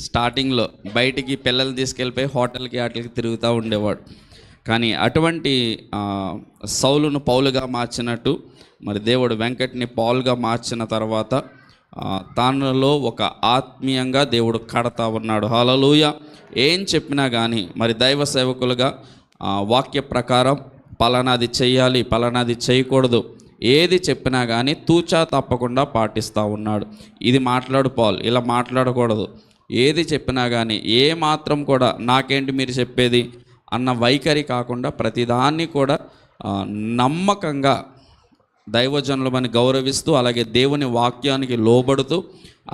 స్టార్టింగ్లో బయటికి పిల్లలు తీసుకెళ్ళిపోయి హోటల్కి వాటికి తిరుగుతూ ఉండేవాడు. కానీ అటువంటి సౌలును పౌలుగా మార్చినట్టు మరి దేవుడు వెంకట్ని పౌలుగా మార్చిన తర్వాత తనలో ఒక ఆత్మీయంగా దేవుడు కడతా ఉన్నాడు. హల్లెలూయా. ఏం చెప్పినా కానీ మరి దైవ సేవకులుగా వాక్య ప్రకారం పలానాది చెయ్యాలి, పలానాది చేయకూడదు, ఏది చెప్పినా కానీ తూచా తప్పకుండా పాటిస్తూ ఉన్నాడు. ఇది మాట్లాడు పౌల్, ఇలా మాట్లాడకూడదు, ఏది చెప్పినా కానీ ఏ మాత్రం కూడా నాకేంటి మీరు చెప్పేది అన్న వైఖరి కాకుండా ప్రతిదాన్ని కూడా నమ్మకంగా దైవజనులమని గౌరవిస్తూ అలాగే దేవుని వాక్యానికి లోబడుతూ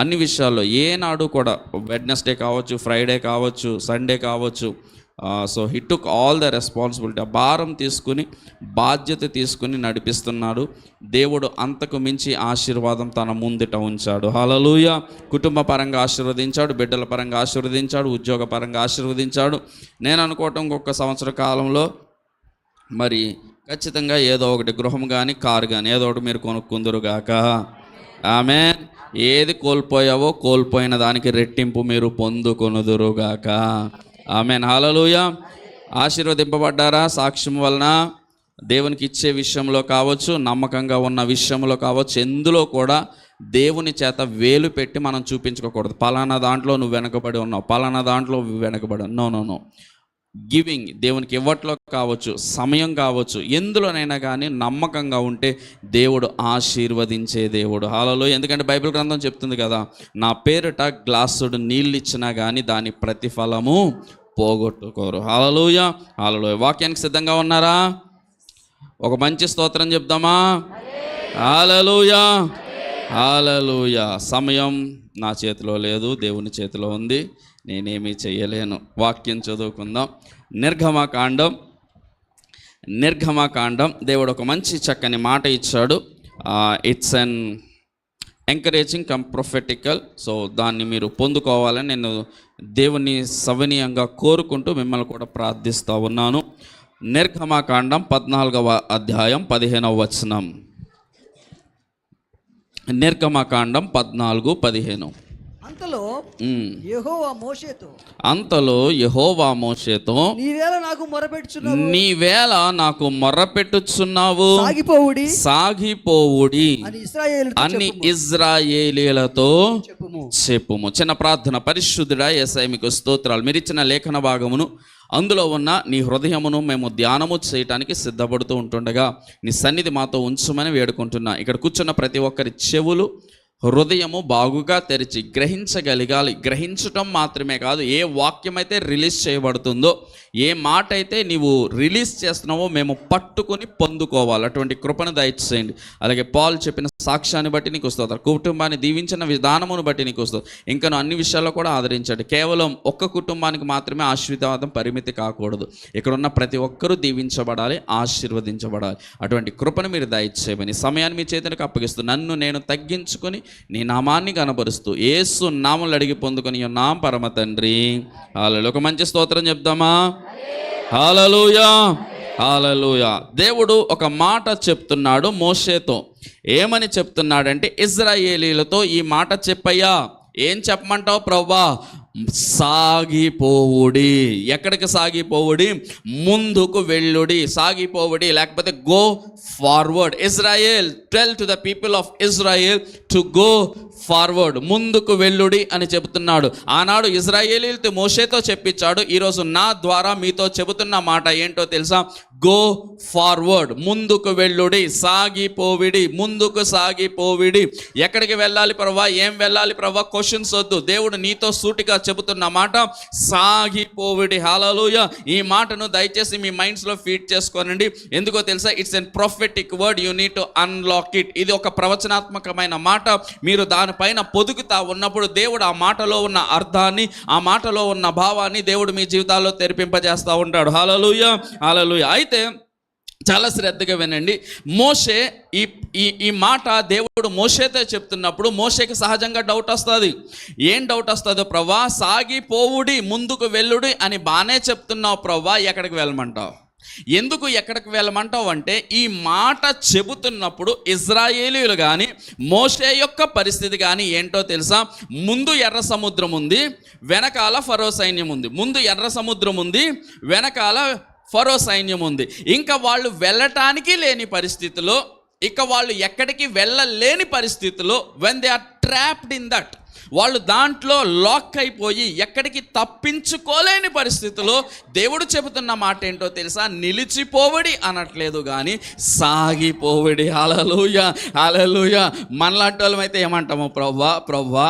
అన్ని విషయాల్లో ఏనాడు కూడా వెడ్నెస్డే కావచ్చు, ఫ్రైడే కావచ్చు, సండే కావచ్చు, so he took all the responsibility, ఆ భారం తీసుకుని బాధ్యత తీసుకుని నడిపిస్తున్నాడు. దేవుడు అంతకు మించి ఆశీర్వాదం తన ముందుట ఉంచాడు. హల్లెలూయా. కుటుంబ పరంగా ఆశీర్వదించాడు, బిడ్డల పరంగా ఆశీర్వదించాడు, ఉద్యోగ పరంగా ఆశీర్వదించాడు. నేను అనుకోవటం ఇంకొక సంవత్సర కాలంలో మరి ఖచ్చితంగా ఏదో ఒకటి గృహం కానీ కారు కానీ ఏదో ఒకటి మీరు కొనుక్కుందురుగాక. ఆమేన్. ఏది కోల్పోయావో కోల్పోయిన దానికి రెట్టింపు మీరు పొందుకొనుదురుగాక. ఆమేన్. హల్లెలూయా. ఆశీర్వదింపబడ్డారా? సాక్ష్యం వలన దేవునికి ఇచ్చే విషయంలో కావచ్చు, నమ్మకంగా ఉన్న విషయంలో కావచ్చు, ఎందులో కూడా దేవుని చేత వేలు పెట్టి మనం చూపించుకోకూడదు. పలానా దాంట్లో నువ్వు వెనకబడి ఉన్నావు, పలానా దాంట్లో వెనకబడి. నో. గివింగ్, దేవునికి ఇవ్వట్లో కావచ్చు, సమయం కావచ్చు, ఎందులోనైనా కానీ నమ్మకంగా ఉంటే దేవుడు ఆశీర్వదించే దేవుడు. హల్లెలూయా. ఎందుకంటే బైబిల్ గ్రంథం చెప్తుంది కదా, నా పేరిట గ్లాసుడు నీళ్ళు ఇచ్చినా కానీ దాని ప్రతిఫలము పోగొట్టుకోరు. హల్లెలూయా. వాక్యానికి సిద్ధంగా ఉన్నారా? ఒక మంచి స్తోత్రం చెప్దామా? హల్లెలూయా. సమయం నా చేతిలో లేదు, దేవుని చేతిలో ఉంది, నేనేమీ చెయ్యలేను. వాక్యం చదువుకుందాం. నిర్గమకాండం దేవుడు ఒక మంచి చక్కని మాట ఇచ్చాడు. It's an encouraging come prophetical. So దాన్ని మీరు పొందుకోవాలని నేను దేవుని సవినీయంగా కోరుకుంటూ మిమ్మల్ని కూడా ప్రార్థిస్తూ ఉన్నాను. నిర్గమకాండం 14వ అధ్యాయం 15వ వచనం. నిర్గమకాండం 14:15. అంతలో యెహోవా మోషేతో నీవేళ నాకు మొర్రపెట్టుచున్నావు, సాగిపోవుడి అని ఇజ్రాయేలీలతో చెప్పుము. చిన్న ప్రార్థన. పరిశుద్ధుడా యేసయ్య మీకు స్తోత్రాలు. మీరు ఇచ్చిన లేఖన భాగమును అందులో ఉన్న నీ హృదయమును మేము ధ్యానము చేయటానికి సిద్ధపడుతూ ఉంటుండగా నీ సన్నిధి మాతో ఉంచుమని వేడుకుంటున్నా. ఇక్కడ కూర్చున్న ప్రతి ఒక్కరి చెవులు హృదయము బాగుగా తెరిచి గ్రహించగలగాలి. గ్రహించటం మాత్రమే కాదు, ఏ వాక్యం అయితే రిలీజ్ చేయబడుతుందో, ఏ మాట అయితే నీవు రిలీజ్ చేస్తున్నావో మేము పట్టుకొని పొందుకోవాలి. అటువంటి కృపను దయచేయండి. అలాగే పాల్ చెప్పిన సాక్ష్యాన్ని బట్టి నీకు స్తోత్రం, కుటుంబాన్ని దీవించిన విధానమును బట్టి నీకు స్తోత్రం. ఇంకా అన్ని విషయాల్లో కూడా ఆదరించండి. కేవలం ఒక్క కుటుంబానికి మాత్రమే ఆశీర్వాదం పరిమితి కాకూడదు. ఇక్కడ ఉన్న ప్రతి ఒక్కరూ దీవించబడాలి, ఆశీర్వదించబడాలి. అటువంటి కృపను మీరు దయచేయమని సమయాన్ని మీ చేతులకు అప్పగిస్తూ నన్ను నేను తగ్గించుకొని నీ నామాన్ని కనబరుస్తూ యేసు నామములు అడిగి పొందుకొని ఉన్నాం పరమ తండ్రి. హల్లెలూయా. ఒక మంచి స్తోత్రం చెప్దామా? హల్లెలూయా. దేవుడు ఒక మాట చెప్తున్నాడు మోషేతో. ఏమని చెప్తున్నాడంటే, ఇజ్రాయేలీలతో ఈ మాట చెప్పయ్యా. ఏం చెప్పమంటావు ప్రభువా? సాగిపోవుడి. ఎక్కడికి సాగిపోవుడి? ముందుకు వెళ్ళుడి. సాగిపోవుడి లేకపోతే go forward. Israel, tell to the people of Israel to go forward. ముందుకు వెళ్ళుడి అని చెబుతున్నాడు. ఆనాడు ఇజ్రాయేలీలతో మోషేతో చెప్పించాడు. ఈరోజు నా ద్వారా మీతో చెబుతున్న మాట ఏంటో తెలుసా? Go forward. ముందుకు వెళ్ళుడి, సాగిపోవిడి, ముందుకు సాగిపోవిడి. ఎక్కడికి వెళ్ళాలి ప్రభువా? ఏం వెళ్ళాలి ప్రభువా? క్వశ్చన్స్ వద్దు. దేవుడు నీతో సూటిగా చెబుతున్న మాట సాగిపోవిడి. హల్లెలూయా. ఈ మాటను దయచేసి మీ మైండ్స్లో ఫీడ్ చేసుకోనండి. ఎందుకో తెలుసా? It's an prophetic word, you need to unlock it. ఇది ఒక ప్రవచనాత్మకమైన మాట. మీరు దానిపైన పొదుగుతా ఉన్నప్పుడు దేవుడు ఆ మాటలో ఉన్న అర్థాన్ని, ఆ మాటలో ఉన్న భావాన్ని దేవుడు మీ జీవితాల్లో తెరిపింపజేస్తూ ఉంటాడు. హల్లెలూయా. అయితే చాలా శ్రద్ధగా వినండి. మోషే ఈ మాట దేవుడు మోషేతో చెప్తున్నప్పుడు మోషేకి సహజంగా డౌట్ వస్తుంది. ఏం డౌట్ వస్తుందో? ప్రవ్వా సాగిపోవుడి, ముందుకు వెళ్ళుడి అని బాగానే చెప్తున్నావు ప్రవ్వా, ఎక్కడికి వెళ్ళమంటావు? ఎందుకు ఎక్కడికి వెళ్ళమంటావు అంటే, ఈ మాట చెబుతున్నప్పుడు ఇజ్రాయేలీయులు కానీ మోషే యొక్క పరిస్థితి కానీ ఏంటో తెలుసా? ముందు ఎర్ర సముద్రం ఉంది, వెనకాల ఫరో సైన్యం ఉంది. ముందు ఎర్ర సముద్రం ఉంది, వెనకాల ఫరో సైన్యం ఉంది. ఇంకా వాళ్ళు వెళ్ళటానికి లేని పరిస్థితిలో, ఇక వాళ్ళు ఎక్కడికి వెళ్ళలేని పరిస్థితిలో, when they are trapped in that, వాళ్ళు దాంట్లో లాక్ అయిపోయి ఎక్కడికి తప్పించుకోలేని పరిస్థితిలో దేవుడు చెబుతున్న మాట ఏంటో తెలుసా? నిలిచిపోవడి అనట్లేదు కానీ సాగిపోవడి. హల్లెలూయా, హల్లెలూయా. మనలాంటి వాళ్ళం అయితే ఏమంటాము? ప్రవ్వా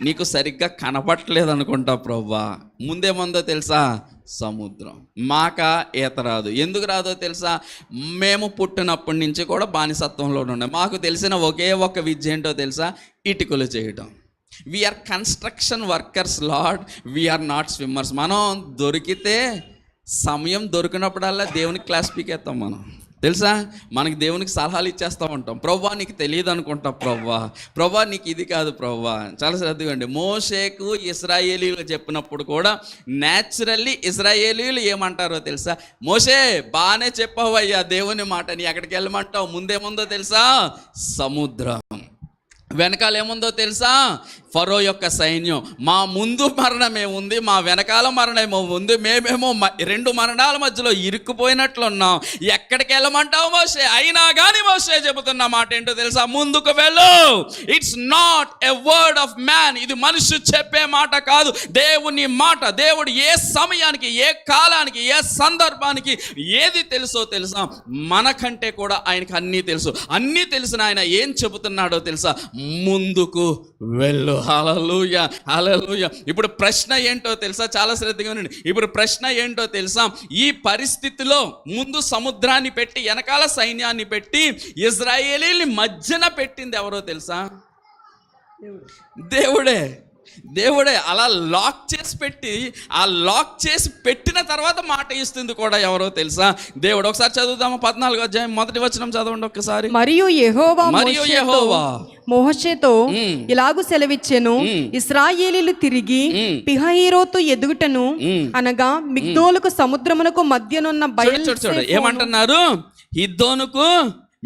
నీకు సరిగ్గా కనపట్లేదు అనుకుంటా ప్రవ్వా. ముందేముందో తెలుసా? సముద్రం. మాక ఈత రాదు. ఎందుకు రాదో తెలుసా? మేము పుట్టినప్పటి నుంచి కూడా బానిసత్వంలో ఉన్నాం. మాకు తెలిసిన ఒకే ఒక్క విద్య ఏంటో తెలుసా? ఇటుకలు చేయటం. We're construction workers Lord, we're not swimmers. మనం దొరికితే, సమయం దొరికినప్పుడల్లా దేవునికి క్లాస్ పీకేస్తాం. మనం తెలుసా, మనకి దేవునికి సలహాలు ఇచ్చేస్తూ ఉంటాం. ప్రవ్వా నీకు తెలియదు అనుకుంటా, ప్రవ్వా నీకు ఇది కాదు ప్రవ్వా. చాలా శ్రద్ధగా అండి. మోషేకు ఇశ్రాయేలీలు చెప్పినప్పుడు కూడా న్యాచురల్లీ ఇశ్రాయేలీలు ఏమంటారో తెలుసా? మోషే బాగానే చెప్పావయ్యా దేవుని మాట, నీ ఎక్కడికి వెళ్ళమంటావు? ముందేముందో తెలుసా? సముద్రం. వెనకాల ఏముందో తెలుసా? ఫరో యొక్క సైన్యం. మా ముందు మరణమే ఉంది, మా వెనకాల మరణమేమో ఉంది. మేమేమో రెండు మరణాల మధ్యలో ఇరుక్కుపోయినట్లున్నాం. ఎక్కడికి వెళ్ళమంటావు మోషే? అయినా కానీ మోషే చెబుతున్న మాట ఏంటో తెలుసా? ముందుకు వెళ్ళు. It's not a word of man. ఇది మనిషి చెప్పే మాట కాదు, దేవుని మాట. దేవుడు ఏ సమయానికి, ఏ కాలానికి, ఏ సందర్భానికి ఏది తెలుసో తెలుసా? మనకంటే కూడా ఆయనకి అన్నీ తెలుసు. అన్నీ తెలిసిన ఆయన ఏం చెబుతున్నాడో తెలుసా? ముందుకు వెళ్ళు. హల్లెలూయా, హల్లెలూయా. ఇప్పుడు ప్రశ్న ఏంటో తెలుసా? చాలా శ్రద్ధగా ఉండండి. ఇప్పుడు ప్రశ్న ఏంటో తెలుసా? ఈ పరిస్థితిలో ముందు సముద్రాన్ని పెట్టి, వెనకాల సైన్యాన్ని పెట్టి, ఇజ్రాయేలీని మధ్యన పెట్టింది ఎవరో తెలుసా? దేవుడే. దేవుడే అలా లాక్ చేసి పెట్టి, ఆ లాక్ చేసి పెట్టిన తర్వాత మాట ఇస్తుంది కూడా ఎవరో తెలుసా? దేవుడు. ఒకసారి చదువుదాము, 14వ అధ్యాయం 1వ వచనం చదవండి ఒక్కసారి. మరియు యెహోవా మోషేతో ఇలాగు సెలవిచ్చెను, ఇశ్రాయేలీలు తిరిగి పిహహీరోతు ఎదుగుటను, అనగా మిగ్దోలుకు సముద్రమునకు మధ్యనున్న చూడు ఏమంటున్నారు? హిద్దోనుకు,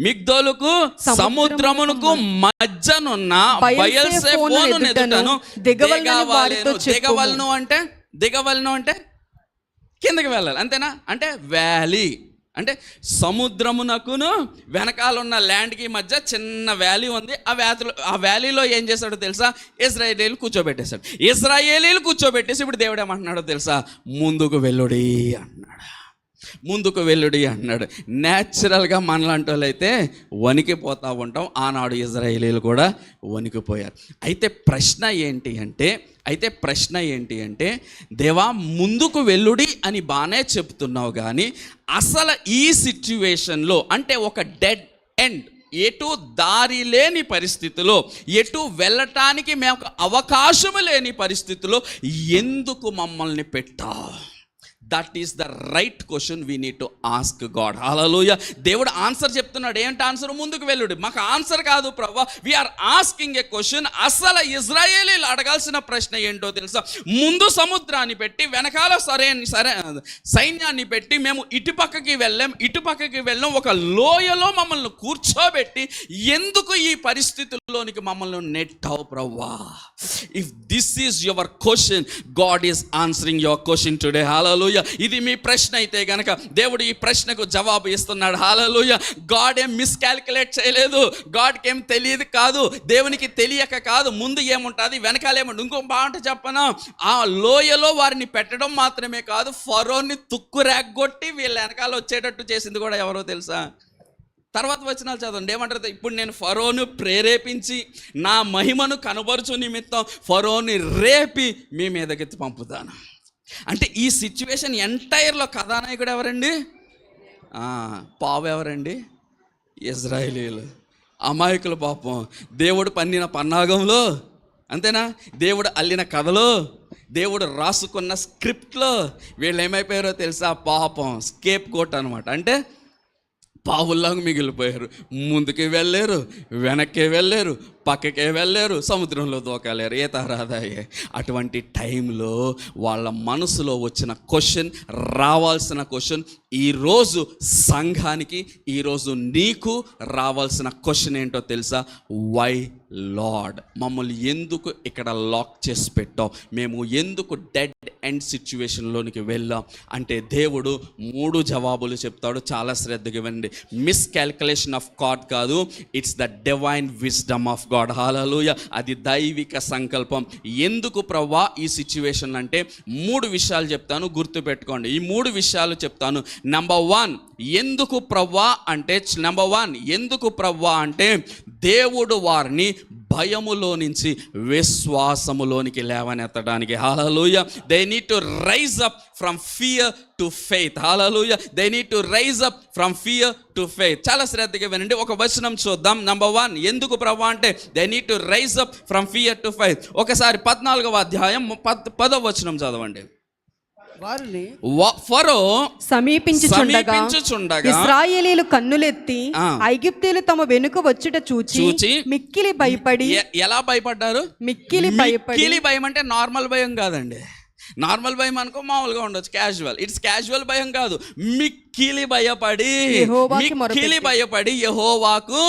మిగ్దోలుకు, సముద్రమునకు మధ్యనున్న బయల్సెఫోను ఎదుటను దిగవలను. అంటే దిగవలను అంటే కిందకి వెళ్ళాలి, అంతేనా? అంటే వ్యాలీ. అంటే సముద్రమునకును వెనకాల ఉన్న ల్యాండ్కి మధ్య చిన్న వ్యాలీ ఉంది. ఆ వ్యాలీలో ఏం చేశాడో తెలుసా? ఇశ్రాయేలీలు కూర్చోబెట్టేశాడు. ఇశ్రాయేలీలు కూర్చోబెట్టేసి ఇప్పుడు దేవుడు ఏమంటున్నాడో తెలుసా? ముందుకు వెళ్ళుడి అన్నాడు. ముందుకు వెళ్ళుడి అన్నాడు. న్యాచురల్గా మనలాంటి వాళ్ళు అయితే వణికిపోతూ ఉంటాం. ఆనాడు ఇజ్రాయేలీలు కూడా వణికిపోయారు. అయితే ప్రశ్న ఏంటి అంటే దేవా ముందుకు వెళ్ళుడి అని బాగానే చెప్తున్నావు, కానీ అసలు ఈ సిచ్యువేషన్లో, అంటే ఒక డెడ్ ఎండ్, ఎటు దారి లేని పరిస్థితిలో, ఎటు వెళ్ళటానికి మేము అవకాశము లేని పరిస్థితిలో ఎందుకు మమ్మల్ని పెట్టావు? That is the right question we need to ask God. Hallelujah. దేవుడు ఆన్సర్ చెప్తున్నాడు. ఏంటి ఆన్సర్? ముందుకు వెళ్ళుడు. మాకు ఆన్సర్ కాదు ప్రభువా, వీఆర్ ఆస్కింగ్ ఏ క్వశ్చన్. అసలు ఇజ్రాయేలీలు అడగాల్సిన ప్రశ్న ఏంటో తెలుసా? ముందు సముద్రాన్ని పెట్టి, వెనకాల సైన్యాన్ని పెట్టి, మేము ఇటుపక్కకి వెళ్ళాం, ఒక లోయలో మమ్మల్ని కూర్చోబెట్టి ఎందుకు ఈ పరిస్థితుల్లోనికి మమ్మల్ని నెట్టావు ప్రభువా? If this is your question, God is answering your question today. Hallelujah. ఇది మీ ప్రశ్న అయితే గనక దేవుడు ఈ ప్రశ్నకు జవాబు ఇస్తున్నాడు. హల్లెలూయా. గాడ్ ఏం మిస్కాల్కులేట్ చేయలేదు. గాడ్కి ఏం తెలియదు కాదు, దేవునికి తెలియక కాదు. ముందు ఏముంటుంది, వెనకాల ఏముంటుంది. ఇంకో బాగుంటే చెప్పను, ఆ లోయలో వారిని పెట్టడం మాత్రమే కాదు, ఫరోని తుక్కు రేగ్గొట్టి వీళ్ళ వెనకాల వచ్చేటట్టు చేసింది కూడా ఎవరో తెలుసా? తర్వాత వచనాలు చదవండి. ఏమంటారు? ఇప్పుడు నేను ఫరోను ప్రేరేపించి నా మహిమను కనబరుచు నిమిత్తం ఫరోని రేపి మీ మీదకి పంపుతాను. అంటే ఈ సిచ్యువేషన్ ఎంటైర్లో కథానాయకుడు ఎవరండి? పావు ఎవరండి? ఇజ్రాయేలీలు. అమాయకులు పాపం. దేవుడు పన్నిన పన్నాగంలో, అంతేనా? దేవుడు అల్లిన కథలో, దేవుడు రాసుకున్న స్క్రిప్ట్లో వీళ్ళు ఏమైపోయారో తెలుసా? పాపం స్కేప్ కోట్ అనమాట. అంటే పావుల్లాగా మిగిలిపోయారు. ముందుకి వెళ్ళలేరు, వెనక్కి వెళ్ళలేరు, పక్కకే వెళ్ళలేరు, సముద్రంలో దూకలేరు, ఈత రాదాయే. అటువంటి టైంలో వాళ్ళ మనసులో వచ్చిన క్వశ్చన్, రావాల్సిన క్వశ్చన్, ఈరోజు సంఘానికి, ఈరోజు నీకు రావాల్సిన క్వశ్చన్ ఏంటో తెలుసా? వై లార్డ్, మమ్మల్ని ఎందుకు ఇక్కడ లాక్ చేసి పెట్టావు? మేము ఎందుకు డెడ్ ఎండ్ సిచ్యువేషన్లోనికి వెళ్ళాం అంటే దేవుడు 3 జవాబులు చెప్తాడు. చాలా శ్రద్ధగా వినండి. మిస్కాల్కులేషన్ ఆఫ్ గాడ్ కాదు, it's the divine wisdom of God. Hallelujah. అది దైవిక సంకల్పం. ఎందుకు ప్రవ్వా ఈ సిచ్యువేషన్ అంటే 3 విషయాలు చెప్తాను, గుర్తుపెట్టుకోండి. ఈ 3 విషయాలు చెప్తాను. నెంబర్ 1, ఎందుకు ప్రవ్వా అంటే దేవుడు వారిని భయములో నుంచి విశ్వాసములోనికి లేవనెత్తడానికి. Hallelujah. They need to rise up from fear to faith. Hallelujah. They need to rise up from fear to faith. చాలా శ్రద్ధగా వినండి. ఒక వచనం చూద్దాం. నెంబర్ 1, ఎందుకు ప్రభువా అంటే they need to rise up from fear to faith. ఒకసారి 14వ అధ్యాయం 10వ వచనం చదవండి. ఫరో సమీపించుచుండగా ఇశ్రాయేలీయులు కన్నులెత్తి ఐగుప్తీయులు తమ వెనుక వచ్చుట చూచి మిక్కిలి భయపడి. ఎలా భయపడ్డారు? మిక్కిలి భయం అంటే నార్మల్ భయం కాదండి. నార్మల్ భయం అనుకో మామూలుగా ఉండొచ్చు, క్యాజువల్. ఇట్స్ క్యాజువల్ భయం కాదు. మిక్కిలి భయపడి యెహోవాకు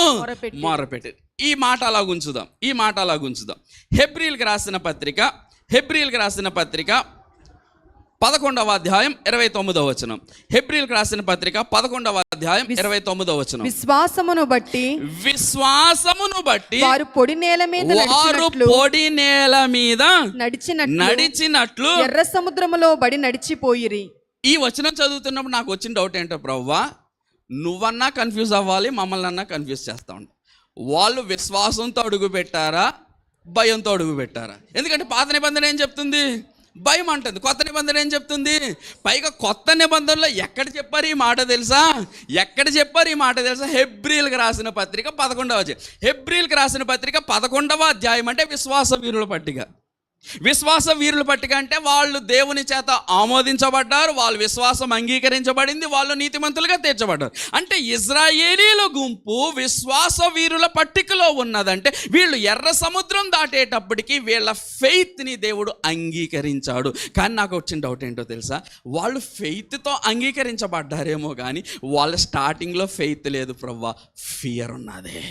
మొరపెట్టి. ఈ మాట అలా ఉంచుదాం. హెబ్రీయులకు రాసిన పత్రిక 11వ అధ్యాయం 29వ వచనం. హెబ్రీయులకు రాసిన పత్రిక 11వ అధ్యాయం 29వ వచనం. విశ్వాసమును బట్టి వారు పొడి నేల మీద నడిచినట్లు ఎర్ర సముద్రములో బడి నడిచిపోయిరి. ఈ వచనం చదువుతున్నప్పుడు నాకు వచ్చిన డౌట్ ఏంటో ప్రభువా, నువ్వన్నా కన్ఫ్యూజ్ అవ్వాలి, మమ్మల్ని అన్నా కన్ఫ్యూజ్ చేస్తా ఉంటా. వాళ్ళు విశ్వాసంతో అడుగు పెట్టారా, భయంతో అడుగు పెట్టారా? ఎందుకంటే పాత నిబంధన ఏం చెప్తుంది? భయం అంటుంది. కొత్త నిబంధన ఏం చెప్తుంది? పైగా కొత్త నిబంధనలో ఎక్కడ చెప్పారు ఈ మాట తెలుసా? హెబ్రీయులకు రాసిన పత్రిక 11వ అధ్యాయం. హెబ్రీయులకు రాసిన పత్రిక 11వ అధ్యాయం అంటే విశ్వాస వీరుల పట్టిక. అంటే వాళ్ళు దేవుని చేత ఆమోదించబడ్డారు, వాళ్ళ విశ్వాసం అంగీకరించబడింది, వాళ్ళు నీతిమంతులుగా తీర్చబడ్డారు. అంటే ఇజ్రాయేలీల గుంపు విశ్వాస వీరుల పట్టికలో ఉన్నదంటే వీళ్ళు ఎర్ర సముద్రం దాటేటప్పటికి వీళ్ళ ఫెయిత్ని దేవుడు అంగీకరించాడు. కానీ నాకు వచ్చిన డౌట్ ఏంటో తెలుసా? వాళ్ళు ఫెయిత్తో అంగీకరించబడ్డారేమో కానీ వాళ్ళ స్టార్టింగ్లో ఫెయిత్ లేదు ప్రభువా, ఫియర్ ఉన్నది.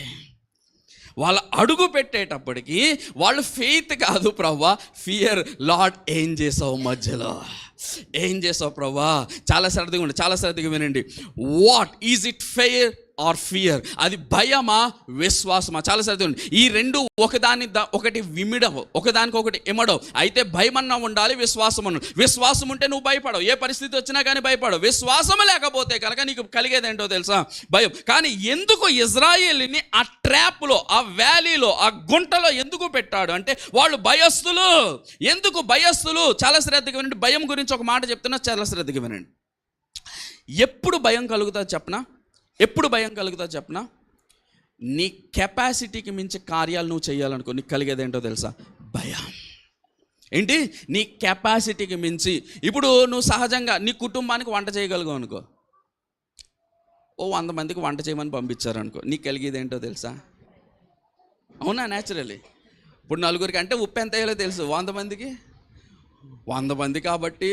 వాళ్ళ అడుగు పెట్టేటప్పటికి వాళ్ళు ఫెయిత్ కాదు ప్రభువా, ఫియర్. లార్డ్ ఏం చేసావు మధ్యలో? ఏం చేసావు ప్రభువా? చాలా శ్రద్ధగా వినండి. What is it fair or fear? అది భయమా, విశ్వాసమా? చాలా శ్రద్ధగా ఈ రెండు ఒకటి విమిడవు, ఒకదానికొకటి ఇమడవు. అయితే భయం అన్నా ఉండాలి, విశ్వాసం ఉండాలి. విశ్వాసం ఉంటే నువ్వు భయపడవు, ఏ పరిస్థితి వచ్చినా కానీ భయపడవు. విశ్వాసం లేకపోతే కనుక నీకు కలిగేదేంటో తెలుసా? భయం. కానీ ఎందుకు ఇజ్రాయేలుని ఆ ట్రాప్లో, ఆ వ్యాలీలో, ఆ గుంటలో ఎందుకు పెట్టాడు అంటే వాళ్ళు భయస్థులు. ఎందుకు భయస్థులు? చాలా శ్రద్ధగా వినండి. భయం గురించి ఒక మాట చెప్తున్నా, చాలా శ్రద్ధగా వినండి. ఎప్పుడు భయం కలుగుతుంది చెప్పనా? నీ కెపాసిటీకి మించి కార్యాలు నువ్వు చేయాలనుకో, నీకు కలిగేదేంటో తెలుసా? భయం. ఏంటి? నీ కెపాసిటీకి మించి. ఇప్పుడు నువ్వు సహజంగా నీ కుటుంబానికి వంట చేయగలుగుతావు అనుకో, 100 మందికి వంట చేయమని పంపించారనుకో, నీకు కలిగేదేంటో తెలుసా? అవునా? న్యాచురల్లీ. ఇప్పుడు 4గురికి అంటే ఉప్పు ఎంత వేయాలో తెలుసు. 100 మంది కాబట్టి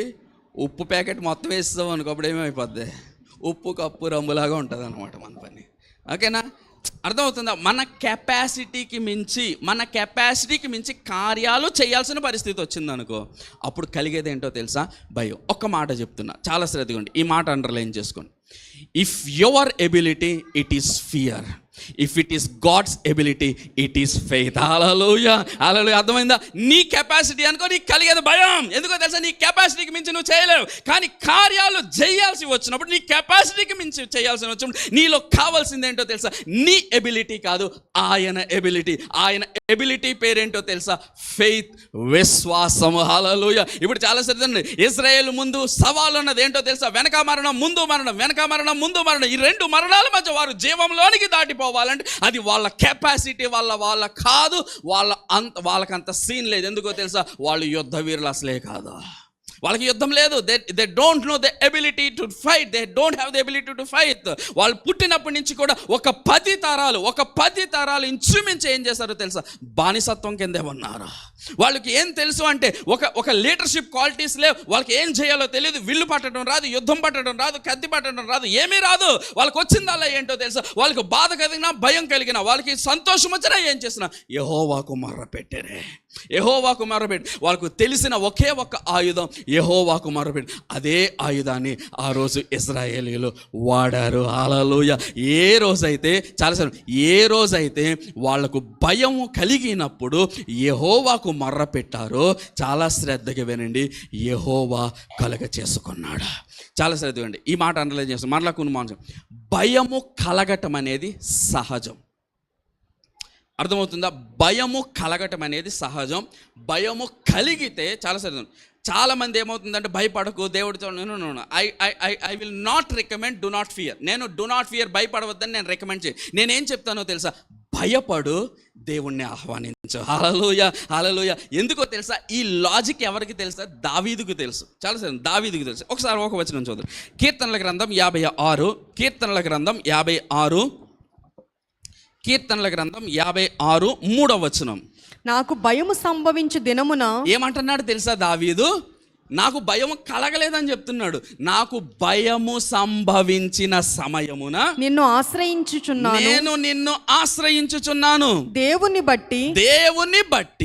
ఉప్పు ప్యాకెట్ మొత్తం వేస్తావు అనుకో, అప్పుడు ఏమైపోద్ది? ఉప్పు కప్పు రంగులాగా ఉంటుంది అనమాట మన పని. ఓకేనా? అర్థమవుతుందా? మన కెపాసిటీకి మించి కార్యాలు చేయాల్సిన పరిస్థితి వచ్చిందనుకో, అప్పుడు కలిగేది ఏంటో తెలుసా? భయం. ఒక్క మాట చెప్తున్నా, చాలా శ్రద్ధగా ఉండి ఈ మాట అండర్లైన్ చేసుకోండి. If your ability it is fear, if it is God's ability it is faith. Hallelujah. అర్థమైందా? నీ కెపాసిటీ అనుకో, నీకు కలిగేది భయం. ఎందుకో తెలుసా? నీ కెపాసిటీకి మించి నువ్వు చేయలేవు. కానీ కార్యాలు చేయాల్సి వచ్చినప్పుడు, నీ కెపాసిటీకి మించి చేయాల్సి వచ్చినప్పుడు నీలో కావాల్సింది ఏంటో తెలుసా? నీ ఎబిలిటీ కాదు, ఆయన ఎబిలిటీ పేరేంటో తెలుసా? ఫెయిత్, విశ్వాసము. హల్లెలూయా. ఇప్పుడు చాలా సరిదండి. ఇజ్రాయేల్ ముందు సవాలు ఉన్నది ఏంటో తెలుసా? వెనక మరణం, ముందు మరణం, వెనక మరణం, ముందు మరణం. ఈ 2 మరణాల మధ్య వారు జీవంలోనికి దాటిపోవాలంటే అది వాళ్ళ కెపాసిటీ వాళ్ళ కాదు. వాళ్ళకంత సీన్ లేదు. ఎందుకో తెలుసా? వాళ్ళు యుద్ధ వీరులు అసలే కాదు. వాళ్ళకి యుద్ధం లేదు. They don't know the ability to fight, they don't have the ability to fight. వాళ్ళు పుట్టినప్పటి నుంచి కూడా ఒక 10 తరాలు ఇంచుమించి ఏం చేశారో తెలుసా, బానిసత్వం కిందే ఉన్నారు. వాళ్ళకి ఏం తెలుసు అంటే ఒక లీడర్షిప్ క్వాలిటీస్ లేవు. వాళ్ళకి ఏం చేయాలో తెలియదు. విల్లు పట్టడం రాదు, యుద్ధం పట్టడం రాదు, కత్తి పట్టడం రాదు, ఏమీ రాదు. వాళ్ళకి వచ్చిందల్లా ఏంటో తెలుసా, వాళ్ళకి బాధ కలిగినా, భయం కలిగినా, వాళ్ళకి సంతోషం వచ్చినా ఏం చేసినా యెహోవాకు మొర్రపెట్టారే. యెహోవాకు మొర్రపెట్టి వాళ్ళకు తెలిసిన ఒకే ఒక ఆయుధం యెహోవాకు మొర్రపెట్టి, అదే ఆయుధాన్ని ఆ రోజు ఇశ్రాయేలీయులు వాడారు. హల్లెలూయా. ఏ రోజైతే వాళ్లకు భయం కలిగినప్పుడు యెహోవాకు మొర్రపెట్టారో, చాలా శ్రద్ధగా వినండి, యెహోవా కలుగ చేసుకున్నాడు. చాలా శ్రద్ధగా వినండి, ఈ మాట అండర్లైన్ చేస్తాం. మరలా కొన్ని భయము కలగటం అనేది సహజం. అర్థమవుతుందా? భయము కలగటం అనేది సహజం. భయము కలిగితే చాలా మంది ఏమవుతుందంటే, భయపడకు దేవుడితో, I will not recommend do not fear. నేను డు నాట్ ఫియర్, భయపడవద్దని నేను రికమెండ్ చేయి. నేనేం చెప్తానో తెలుసా, భయపడు, దేవుణ్ణి ఆహ్వానించు. హల్లెలూయా, హల్లెలూయా. ఎందుకో తెలుసా, ఈ లాజిక్ ఎవరికి తెలుసా? దావీదుకు తెలుసు. దావీదుకు తెలుసు. ఒకసారి ఒక వచనం చూద్దాం. కీర్తనల గ్రంథం 56, కీర్తనల గ్రంథం 56, కీర్తనల గ్రంథం 56 3వ వచనం. నాకు భయము సంభవించు దినమున, ఏమంటున్నాడు తెలుసా దావీదు? నాకు భయము కలగలేదని చెప్తున్నాడు. నాకు భయము సంభవించిన సమయమున నిన్ను ఆశ్రయించుచున్నాను, నేను నిన్ను ఆశ్రయించుచున్నాను. దేవుని బట్టి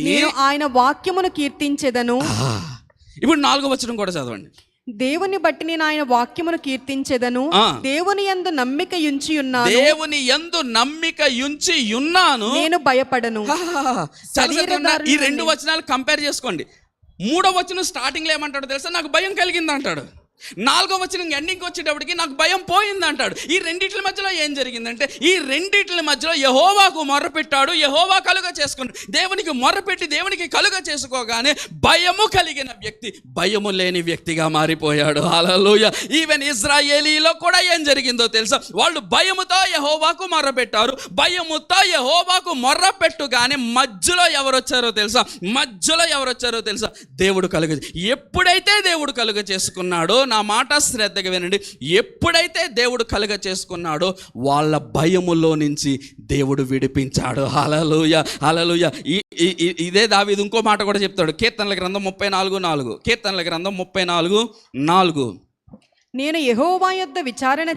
నేను ఆయన వాక్యమును కీర్తించెదను. ఇప్పుడు 4వ వచనం కూడా చదవండి. దేవుని బట్టి నేను ఆయన వాక్యమును కీర్తించెదను. దేవుని యందు నమ్మిక ఉంచి ఉన్నాను, దేవుని యందు నమ్మిక ఉంచి ఉన్నాను, నేను భయపడను. ఈ 2 వచనాలు కంపేర్ చేసుకోండి. 3వ వచనం స్టార్టింగ్లో ఏమంటాడు తెలుసా, నాకు భయం కలిగింది అంటాడు. 4వ వచనం ఎండింగ్కి వచ్చేటప్పటికి నాకు భయం పోయింది అంటాడు. ఈ రెండిట్ల మధ్యలో ఏం జరిగిందంటే, ఈ రెండిట్ల మధ్యలో యెహోవాకు మొర్రపెట్టాడు, యెహోవా కలుగ చేసుకున్నాడు. దేవునికి మొర్రపెట్టి దేవునికి కలుగ చేసుకోగానే భయము కలిగిన వ్యక్తి భయము లేని వ్యక్తిగా మారిపోయాడు. హల్లెలూయా. ఈవెన్ ఇశ్రాయేలీలో కూడా ఏం జరిగిందో తెలుసా, వాళ్ళు భయముతో యెహోవాకు మొర్రపెట్టారు. భయముతో యెహోవాకు మొర్రపెట్టుగానే మధ్యలో ఎవరొచ్చారో తెలుసా, దేవుడు కలుగ. ఎప్పుడైతే దేవుడు కలుగ చేసుకున్నాడో, నా మాట శ్రద్ధగా వినండి, ఎప్పుడైతే దేవుడు కలుగ చేసుకున్నాడో వాళ్ళ భయములో నుంచి దేవుడు విడిపించాడు. హల్లెలూయా, హల్లెలూయా. ఇదే దావీదు ఇంకో మాట కూడా చెప్తాడు. కీర్తనల గ్రంథం 34:4, కీర్తనల గ్రంథం 34:4. నేను యెహోవా యొద్ద విచారణ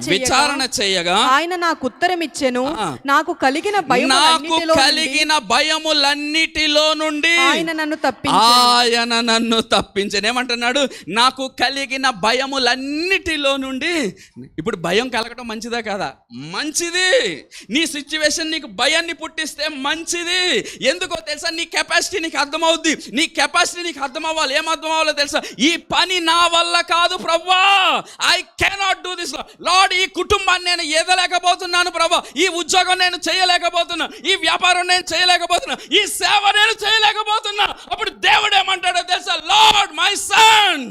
చేయగా ఆయన నాకు ఉత్తరం ఇచ్చెను. నాకు కలిగిన భయములన్నిటిలో నుండి ఆయన నన్ను తప్పించెను. ఏమంటున్నాడు? నాకు కలిగిన భయములన్నిటిలో నుండి. ఇప్పుడు భయం కలగటం మంచిదా కాదా? మంచిది. నీ సిచ్యువేషన్ నీకు భయాన్ని పుట్టిస్తే మంచిది. ఎందుకో తెలుసా, నీ కెపాసిటీ నీకు అర్థమవుద్ది. నీ కెపాసిటీ నీకు అర్థం అవ్వాలి. ఏం అర్థం అవ్వాలో తెలుసా, ఈ పని నా వల్ల కాదు ప్రభువా, I cannot do this lord. ఈ కుటుంబాన్ని నేను ఎదలేకపోతున్నాను ప్రభా, ఈ ఉద్యోగం నేను చేయలేకపోతున్నా, ఈ వ్యాపారం నేను చేయలేకపోతున్నా, ఈ సేవ నేను చేయలేకపోతున్నా. అప్పుడు దేవుడు ఏమంటాడో తెలుసా, లార్డ్ మై సన్,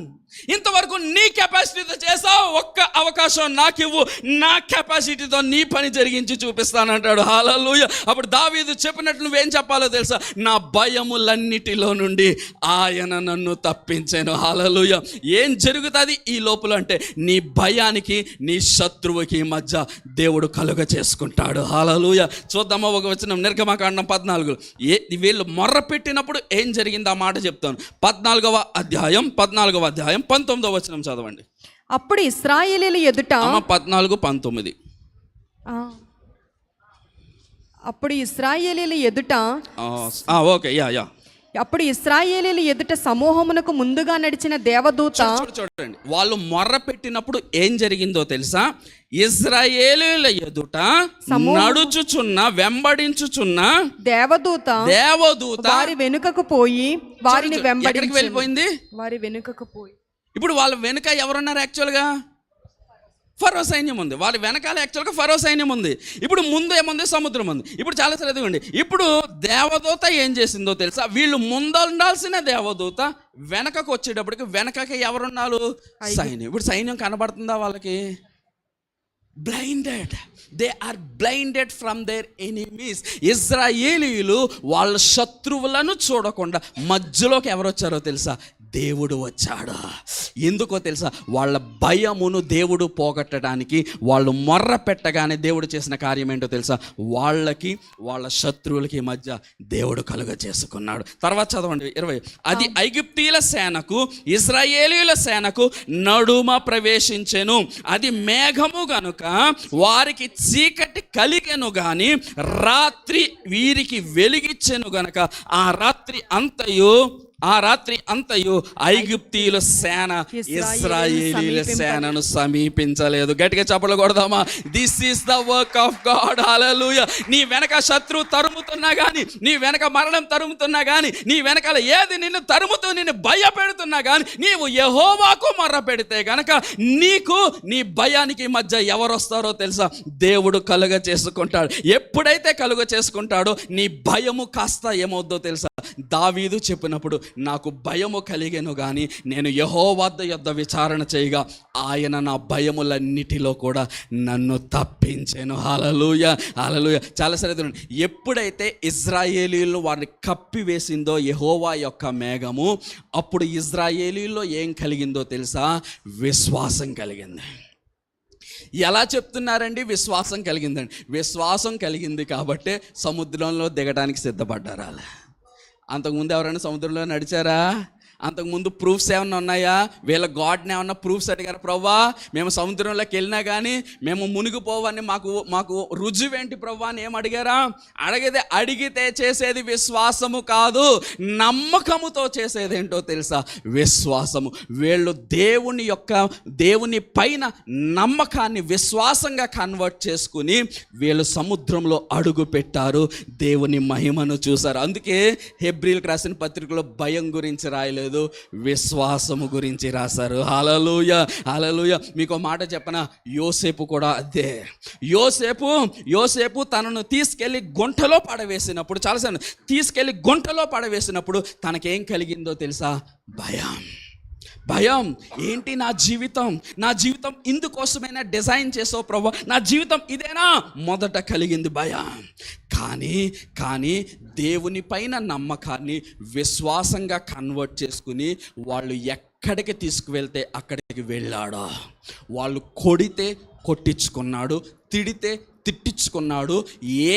ఇంతవరకు నీ కెపాసిటీతో చేసావు, ఒక్క అవకాశం నాకు ఇవ్వు, నా కెపాసిటీతో నీ పని జరిగించి చూపిస్తానంటాడు. హల్లెలూయా. అప్పుడు దావీదు చెప్పినట్లు నువ్వేం చెప్పాలో తెలుసా, నా భయములన్నిటిలో నుండి ఆయన నన్ను తప్పించాను. హల్లెలూయా. ఏం జరుగుతుంది ఈ లోపల అంటే, నీ భయానికి నీ శత్రువుకి మధ్య దేవుడు కలుగ చేసుకుంటాడు. హల్లెలూయా. చూద్దామా ఒక వచనం, నిర్గమకాండం 14. వీళ్ళు మొర్ర పెట్టినప్పుడు ఏం జరిగింది ఆ మాట చెప్తాను. 14వ అధ్యాయం 19వ వచనం చదవండి. అప్పుడు ఇశ్రాయేలీయుల ఎదుట 14:19. అప్పుడు ఇశ్రాయేలీయుల ఎదుట అప్పుడు ఇశ్రాయేలీయుల ఎదుట సమూహమునకు ముందుగా నడిచిన దేవదూత. చూడండి, వాళ్ళు మొర్ర పెట్టినప్పుడు ఏం జరిగిందో తెలుసా, ఇశ్రాయేలీయుల ఎదుట నడుచుచున్న వెంబడించుచున్న దేవదూత వారి వెనుకకు పోయి వారిని వెంబడించి వెళ్ళిపోయింది. వారి వెనుకకు పోయి, ఇప్పుడు వాళ్ళ వెనుక ఎవరున్నారు? యాక్చువల్గా ఫరో సైన్యం ఉంది. వాళ్ళ వెనకాల యాక్చువల్గా ఫరో సైన్యం ఉంది. ఇప్పుడు ముందు ఏముంది? సముద్రం ఉంది. ఇప్పుడు చాలా చదివండి. ఇప్పుడు దేవదూత ఏం చేసిందో తెలుసా, వీళ్ళు ముందుండాల్సిన దేవదూత వెనకకు వచ్చేటప్పటికి వెనకకి ఎవరున్నారు? సైన్యం. ఇప్పుడు సైన్యం కనబడుతుందా వాళ్ళకి? Blinded, they are blinded from their enemies. ఇశ్రాయేలీయులు వాళ్ళ శత్రువులను చూడకుండా మధ్యలోకి ఎవరు వచ్చారో తెలుసా? దేవుడు వచ్చాడు. ఎందుకో తెలుసా? వాళ్ళ భయమును దేవుడు పోగొట్టడానికి వాళ్ళు మొర్ర పెట్టగానే దేవుడు చేసిన కార్యం ఏంటో తెలుసా? వాళ్ళకి వాళ్ళ శత్రువులకి మధ్య దేవుడు కలుగ చేసుకున్నాడు. తర్వాత చదవండి 20. అది ఐగుప్తీయుల సేనకు ఇశ్రాయేలీయుల సేనకు నడుమ ప్రవేశించెను. అది మేఘము గనుక వారికి చీకటి కలిగెను గాని రాత్రి వీరికి వెలిగిచ్చెను గనక ఆ రాత్రి అంతయు ఐగుప్తీయుల సేన ఇశ్రాయేలీయుల సేనను సమీపించలేదు. గట్టిగా చప్పట్లు కొడదామా? This is the work of God. Hallelujah. నీ వెనక శత్రువు తరుముతున్నా కానీ, నీ వెనక మరణం తరుముతున్నా కానీ, నీ వెనకాల ఏది నిన్ను తరుముతూ నిన్ను భయపెడుతున్నా కానీ, నీవు యెహోవాకు మొర్ర పెడితే గనక నీకు నీ భయానికి మధ్య ఎవరు వస్తారో తెలుసా? దేవుడు కలుగ చేసుకుంటాడు. ఎప్పుడైతే కలుగ చేసుకుంటాడో నీ భయము కాస్త ఏమవుద్దో తెలుసా? దావీదు చెప్పినప్పుడు, నాకు భయము కలిగెను కానీ నేను యెహోవా యొద్ద విచారణ చేయగా ఆయన నా భయములన్నిటిలో కూడా నన్ను తప్పించెను. హల్లెలూయా, హల్లెలూయా. చాలా సరే, ఎప్పుడైతే ఇశ్రాయేలీయులు వారిని కప్పివేసిందో యెహోవా యొక్క మేఘము, అప్పుడు ఇశ్రాయేలీయుల్లో ఏం కలిగిందో తెలుసా? విశ్వాసం కలిగింది. ఎలా చెప్తున్నారండి? విశ్వాసం కలిగిందండి. విశ్వాసం కలిగింది కాబట్టే సముద్రంలో దిగడానికి సిద్ధపడ్డారు. అలా అంతకుముందు ఎవరైనా సముద్రంలో నడిచారా? అంతకుముందు ప్రూఫ్స్ ఏమన్నా ఉన్నాయా? వీళ్ళ గాడ్ని ఏమన్నా ప్రూఫ్స్ అడిగారు? ప్రవ్వా, మేము సముద్రంలోకి వెళ్ళినా కానీ మేము మునిగిపోవని మాకు రుజువేంటి ప్రవ్వా అని ఏం అడిగారా? అడిగితే చేసేది విశ్వాసము కాదు, నమ్మకముతో చేసేది ఏంటో తెలుసా? విశ్వాసము. వీళ్ళు దేవుని పైన నమ్మకాన్ని విశ్వాసంగా కన్వర్ట్ చేసుకుని వీళ్ళు సముద్రంలో అడుగు పెట్టారు, దేవుని మహిమను చూశారు. అందుకే హెబ్రీలకు రాసిన పత్రికలో భయం గురించి రాయలేదు, విశ్వాసము గురించి రాశారు. హల్లెలూయా, హల్లెలూయా. మీకు మాట చెప్పనా? యోసేపు కూడా అదే. యోసేపు తనను తీసుకెళ్ళి గుంటలో పడవేసినప్పుడు, చాలాసార్లు తీసుకెళ్ళి గుంటలో పడవేసినప్పుడు తనకేం కలిగిందో తెలుసా? భయం. ఏంటి నా జీవితం ఇందుకోసమైనా డిజైన్ చేసావు ప్రభు, నా జీవితం ఇదేనా? మొదట కలిగింది భయం. కానీ దేవుని పైన నమ్మకాన్ని విశ్వాసంగా కన్వర్ట్ చేసుకుని వాళ్ళు ఎక్కడికి తీసుకువెళ్తే అక్కడికి వెళ్ళాడు. వాళ్ళు కొడితే కొట్టించుకున్నాడు, తిడితే తిట్టించుకున్నాడు,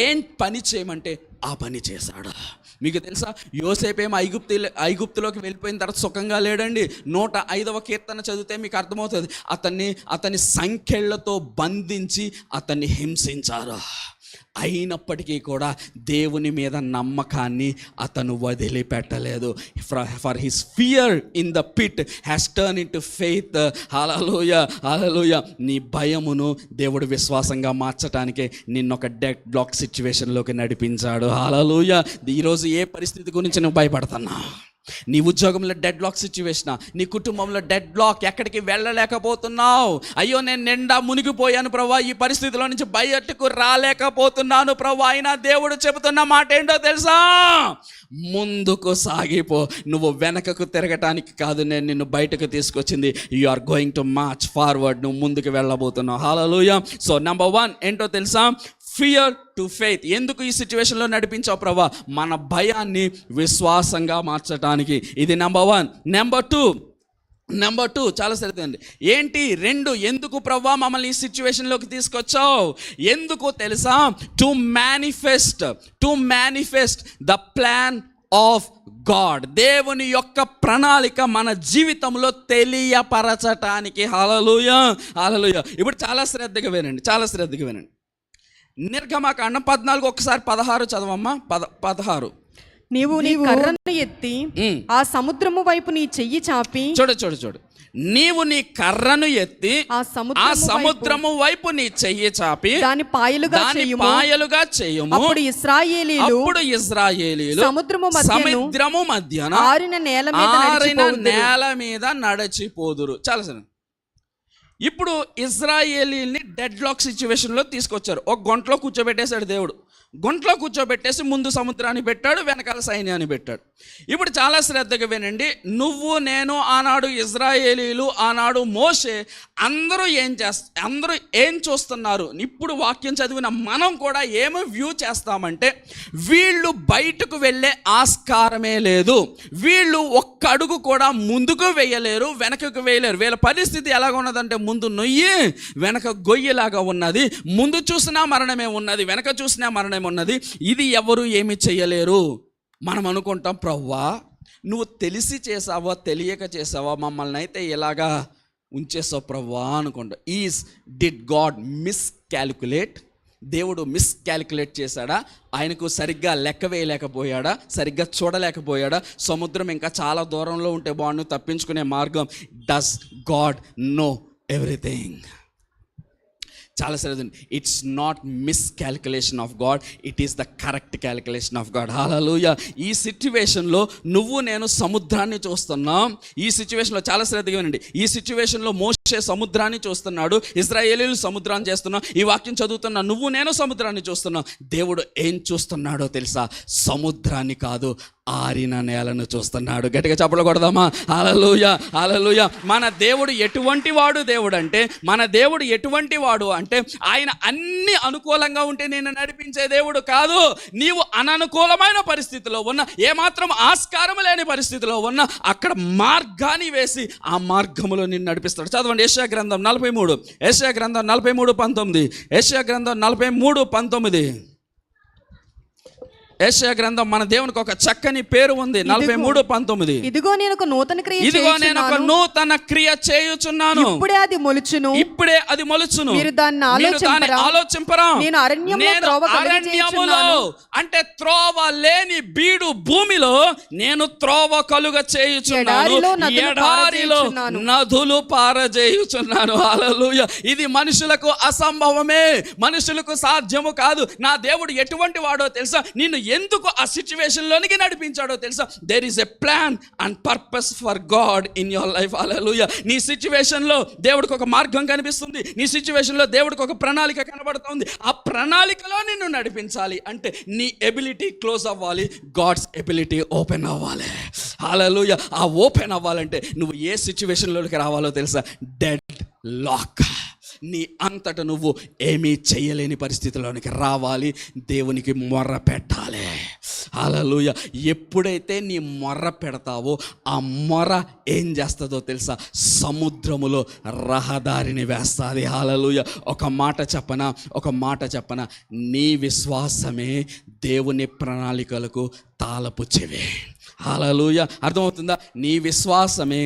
ఏం పని చేయమంటే ఆ పని చేశాడు. మీకు తెలుసా? యోసేపేమో ఐగుప్తులోకి వెళ్ళిపోయిన తర్వాత సుఖంగా లేడండి. 105వ కీర్తన చదివితే మీకు అర్థమవుతుంది. అతన్ని సంకెళ్లతో బంధించి అతన్ని హింసించారు. అయినప్పటికీ కూడా దేవుని మీద నమ్మకాన్ని అతను వదిలిపెట్టలేదు. For his fear in the pit has turn into faith. Hallelujah, hallelujah. నీ భయమును దేవుడు విశ్వాసంగా మార్చడానికే నిన్నొక డెడ్ బ్లాక్ సిచ్యువేషన్లోకి నడిపించాడు. హల్లెలూయా. ఈరోజు ఏ పరిస్థితి గురించి నువ్వు భయపడుతున్నా? నీ ఉద్యోగంలో డెడ్ లాక్ సిచ్యువేషన్, నీ కుటుంబంలో డెడ్ లాక్, ఎక్కడికి వెళ్ళలేకపోతున్నావు. అయ్యో, నేను నిండా మునిగిపోయాను ప్రభా, ఈ పరిస్థితిలో నుంచి బయటకు రాలేకపోతున్నాను ప్రభా. అయినా దేవుడు చెబుతున్న మాట ఏంటో తెలుసా? ముందుకు సాగిపో. నువ్వు వెనకకు తిరగటానికి కాదు నేను నిన్ను బయటకు తీసుకొచ్చింది. You are going to march forward. నువ్వు ముందుకు వెళ్ళబోతున్నావు. హల్లెలూయా. సో నెంబర్ 1 ఏంటో తెలుసా? Fear to faith. ఎందుకు ఈ సిచ్యువేషన్లో నడిపించావు ప్రభా? మన భయాన్ని విశ్వాసంగా మార్చడానికి. ఇది నెంబర్ 1. నెంబర్ 2 చాలా సరిపోయింది. ఏంటి 2? ఎందుకు ప్రభా మమ్మల్ని ఈ సిచ్యువేషన్లోకి తీసుకొచ్చావు? ఎందుకు తెలుసా? To manifest the plan of God. దేవుని యొక్క ప్రణాళిక మన జీవితంలో తెలియపరచటానికి. హల్లెలూయా, హల్లెలూయా. ఇప్పుడు చాలా శ్రద్ధగా వినండి. నిర్గమకాండం 14 ఒకసారి 16 చదవమ్మా. 16. నీవు నీ కర్రను ఎత్తి ఆ సముద్రము వైపు నీ చెయ్యి చాపి. చూడు. నీవు నీ కర్రను ఎత్తి ఆ సముద్రము వైపు నీ చెయ్యి చాపి దాని పాయలుగా చేయుము. అప్పుడు ఇశ్రాయేలీయులు సముద్రము మధ్యన ఆరిన నేల మీద నడిచిపోదురు. చాలా సరే. ఇప్పుడు ఇశ్రాయేలీని డెడ్ లాక్ సిచ్యువేషన్లో తీసుకొచ్చారు. ఒక గొంటలో కూర్చోబెట్టేశాడు దేవుడు. గుంట్లో కూర్చోబెట్టేసి ముందు సముద్రాన్ని పెట్టాడు, వెనకాల సైన్యాన్ని పెట్టాడు. ఇప్పుడు చాలా శ్రద్ధగా వినండి. నువ్వు నేను ఆనాడు ఇజ్రాయేలీలు, ఆనాడు మోషే, అందరూ ఏం చూస్తున్నారు? ఇప్పుడు వాక్యం చదివిన మనం కూడా ఏమి వ్యూ చేస్తామంటే, వీళ్ళు బయటకు వెళ్ళే ఆస్కారమే లేదు, వీళ్ళు ఒక్క అడుగు కూడా ముందుకు వేయలేరు, వెనకకు వేయలేరు. వీళ్ళ పరిస్థితి ఎలాగ ఉన్నదంటే, ముందు నొయ్యి వెనక గొయ్యిలాగా ఉన్నది. ముందు చూసినా మరణమే ఉన్నది, వెనక చూసినా మరణమే ఉన్నది. ఇది ఎవరు ఏమి చేయలేరు. మనం అనుకుంటాం, ప్రవ్వా నువ్వు తెలిసి చేసావా తెలియక చేసావా, మమ్మల్ని అయితే ఇలాగా ఉంచేసావు ప్రవ్వా అనుకుంటా. Did God miscalculate? దేవుడు మిస్కాల్కులేట్ చేశాడా? ఆయనకు సరిగ్గా లెక్క వేయలేకపోయాడా? సరిగ్గా చూడలేకపోయాడా? సముద్రం ఇంకా చాలా దూరంలో ఉంటే బాగుండు, తప్పించుకునే మార్గం. Does God know everything? చాలా సరే, it's not miscalculation of God, it is the correct calculation of God. Hallelujah. ఈ సిచ్యువేషన్లో నువ్వు నేను సముద్రాన్ని చూస్తున్నాం. ఈ సిచ్యువేషన్లో చాలా శ్రద్ధగా వినండి. ఈ సిచ్యువేషన్లో మోషే సముద్రాన్ని చూస్తున్నాడు, ఇశ్రాయేలీయులు సముద్రాన్ని చేస్తున్నాం. ఈ వాక్యం చదువుతున్నా నువ్వు నేను సముద్రాన్ని చూస్తున్నాం. దేవుడు ఏం చూస్తున్నాడో తెలుసా? సముద్రాన్ని కాదు, ఆరిన నేలను చూస్తున్నాడు. గట్టిగా చప్పట్లు కొడదామా? హల్లెలూయా, హల్లెలూయా. మన దేవుడు ఎటువంటి వాడు దేవుడు అంటే, మన దేవుడు ఎటువంటి వాడు అంటే, ఆయన అన్ని అనుకూలంగా ఉంటే నేను నడిపించే దేవుడు కాదు. నీవు అననుకూలమైన పరిస్థితిలో ఉన్న, ఏమాత్రం ఆస్కారం లేని పరిస్థితిలో ఉన్న, అక్కడ మార్గాన్ని వేసి ఆ మార్గములో నిన్ను నడిపిస్తాడు. చదవండి యెషయా గ్రంథం 43, యెషయా గ్రంథం 43:19, యెషయా గ్రంథం 43:19. యెషయా గ్రంథం, మన దేవునికి ఒక చక్కని పేరు ఉంది. 43:19. ఇదిగో నేను ఒక నూతన క్రియ చేయుచున్నాను, ఇప్పుడే అది మొలుచును, మీరు దాన్ని ఆలోచింపరా? నేను అరణ్యములో, అంటే త్రోవ లేని బీడు భూమిలో నేను త్రోవ కలుగ చేయుచున్నాను, ఎడారిలో నదులు పారజేయుచున్నాను. హల్లెలూయా. ఇది మనుషులకు అసంభవమే, మనుషులకు సాధ్యము కాదు. నా దేవుడు ఎటువంటి వాడో తెలుసా? నిన్ను ఎందుకు ఆ సిచ్యువేషన్లోనికి నడిపించాడో తెలుసా? There is a plan and purpose for God in your life. Hallelujah. నీ సిచ్యువేషన్లో దేవుడికి ఒక మార్గం కనిపిస్తుంది, నీ సిచ్యువేషన్లో దేవుడికి ఒక ప్రణాళిక కనబడుతుంది. ఆ ప్రణాళికలో నిన్ను నడిపించాలి అంటే నీ ఎబిలిటీ క్లోజ్ అవ్వాలి, గాడ్స్ ఎబిలిటీ ఓపెన్ అవ్వాలి. హల్లెలూయా. ఆ ఓపెన్ అవ్వాలంటే నువ్వు ఏ సిచ్యువేషన్లోకి రావాలో తెలుసా? Deadlock. నీ అంతట నువ్వు ఏమీ చేయలేని పరిస్థితిలోనికి రావాలి, దేవునికి మొర్ర పెట్టాలి. హల్లెలూయా. ఎప్పుడైతే నీ మొర్ర పెడతావో ఆ మొర్ర ఏం చేస్తుందో తెలుసా? సముద్రములో రహదారిని వేస్తుంది. హల్లెలూయా. ఒక మాట చెప్పనా? నీ విశ్వాసమే దేవుని ప్రణాళికలకు తాళపు చెవి. హల్లెలూయా. అర్థమవుతుందా? నీ విశ్వాసమే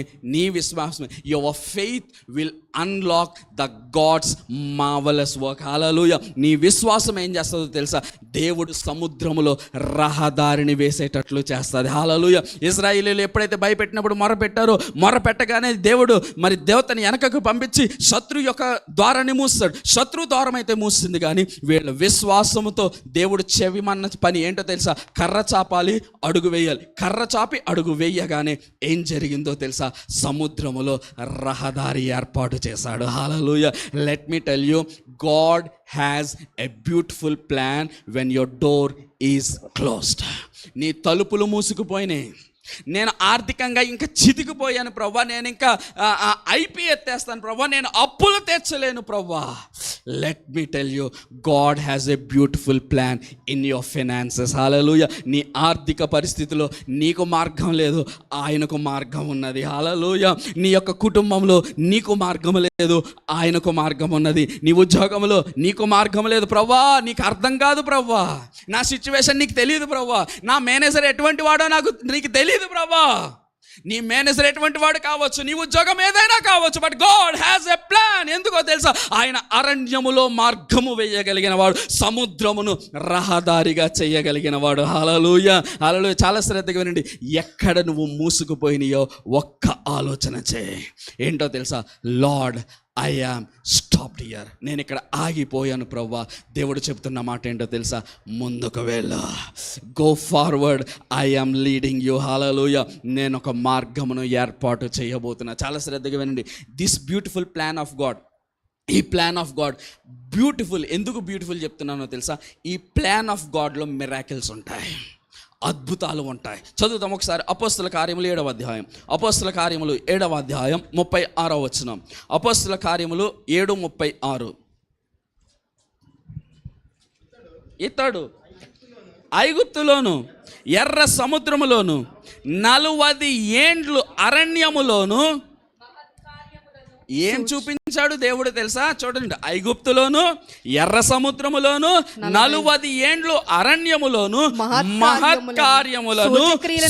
your faith will unlock the God's marvellous work. Hallelujah. నీ విశ్వాసం ఏం చేస్తుందో తెలుసా? దేవుడు సముద్రములో రహదారిని వేసేటట్లు చేస్తుంది. హల్లెలూయా. ఇశ్రాయేలీయులు ఎప్పుడైతే భయపెట్టినప్పుడు మొరపెట్టారో, మొరపెట్టగానే దేవుడు మరి దేవతని వెనకకు పంపించి శత్రు యొక్క ద్వారాన్ని మూస్తాడు. శత్రు ద్వారం అయితే మూస్తుంది, కానీ వీళ్ళ విశ్వాసముతో దేవుడు చెవిమన్న పని ఏంటో తెలుసా? కర్ర చాపాలి, అడుగు వేయాలి. కర్ర చాపి అడుగు వేయగానే ఏం జరిగిందో తెలుసా? సముద్రములో రహదారి ఏర్పాటు చేశాడు. Hallelujah. Let me tell you, God has a beautiful plan when your door is closed. నీ తలుపులు మూసుకుపోయినాయి, నేను ఆర్థికంగా ఇంకా చితికిపోయాను ప్రవ్వా, నేను ఇంకా ఐపీ ఎత్తేస్తాను ప్రవ్వా, నేను అప్పులు తెచ్చలేను ప్రవ్వా. Let me tell you, God has a beautiful plan in your finances. Hallelujah. నీ ఆర్థిక పరిస్థితిలో నీకు మార్గం లేదు, ఆయనకు మార్గం ఉన్నది. హల్లెలూయా. నీ యొక్క కుటుంబంలో నీకు మార్గం లేదు, ఆయనకు మార్గం ఉన్నది. నీ ఉద్యోగంలో నీకు మార్గం లేదు ప్రవ్వా, నీకు అర్థం కాదు ప్రవ్వా, నా సిచ్యువేషన్ నీకు తెలియదు ప్రవ్వా, నా మేనేజర్ ఎటువంటి వాడో నీకు తెలియదు ప్రభా. నీ మేనేజర్ ఎటువంటి వాడు కావచ్చు, నీ ఉద్యోగం ఏదైనా కావచ్చు, but God has a plan. ఎందుకో తెలుసా? ఆయన అరణ్యములో మార్గము వేయగలిగిన వాడు, సముద్రమును రహదారిగా చేయగలిగిన వాడు. హల్లెలూయా, హల్లెలూయా. చాలా శ్రద్ధగా వినండి. ఎక్కడ నువ్వు మూసుకుపోయినాయో ఒక్క ఆలోచన చేయి. ఏంటో తెలుసా? Lord, I am stopped here. నేను ఇక్కడ ఆగిపోయాను ప్రవ్వా. దేవుడు చెప్తున్న మాట ఏంటో తెలుసా? ముందుకు వెళ్ళు, go forward, I am leading you. Hallelujah. నేను ఒక మార్గమును ఏర్పాటు చేయబోతున్నా. చాలా శ్రద్ధగా వినండి. This beautiful plan of God, ఈ ప్లాన్ ఆఫ్ గాడ్ బ్యూటిఫుల్. ఎందుకు బ్యూటిఫుల్ చెప్తున్నానో తెలుసా? ఈ ప్లాన్ ఆఫ్ గాడ్లో మిరాకిల్స్ ఉంటాయి, అద్భుతాలు ఉంటాయి. చదువుతాం ఒకసారి అపోస్తుల కార్యములు 7వ అధ్యాయం. అపోస్తుల కార్యములు 7వ అధ్యాయం 36వ వచనం. అపోస్తుల కార్యములు 7:36. ఇతడు ఐగుప్తులోను ఎర్ర సముద్రములోను 40 ఏండ్లు అరణ్యములోను ఏం చూపించాడు దేవుడు తెలుసా? చూడండి, ఐగుప్తులోను ఎర్ర సముద్రములోను 40 ఏండ్లు అరణ్యములోను మహత్కార్యములను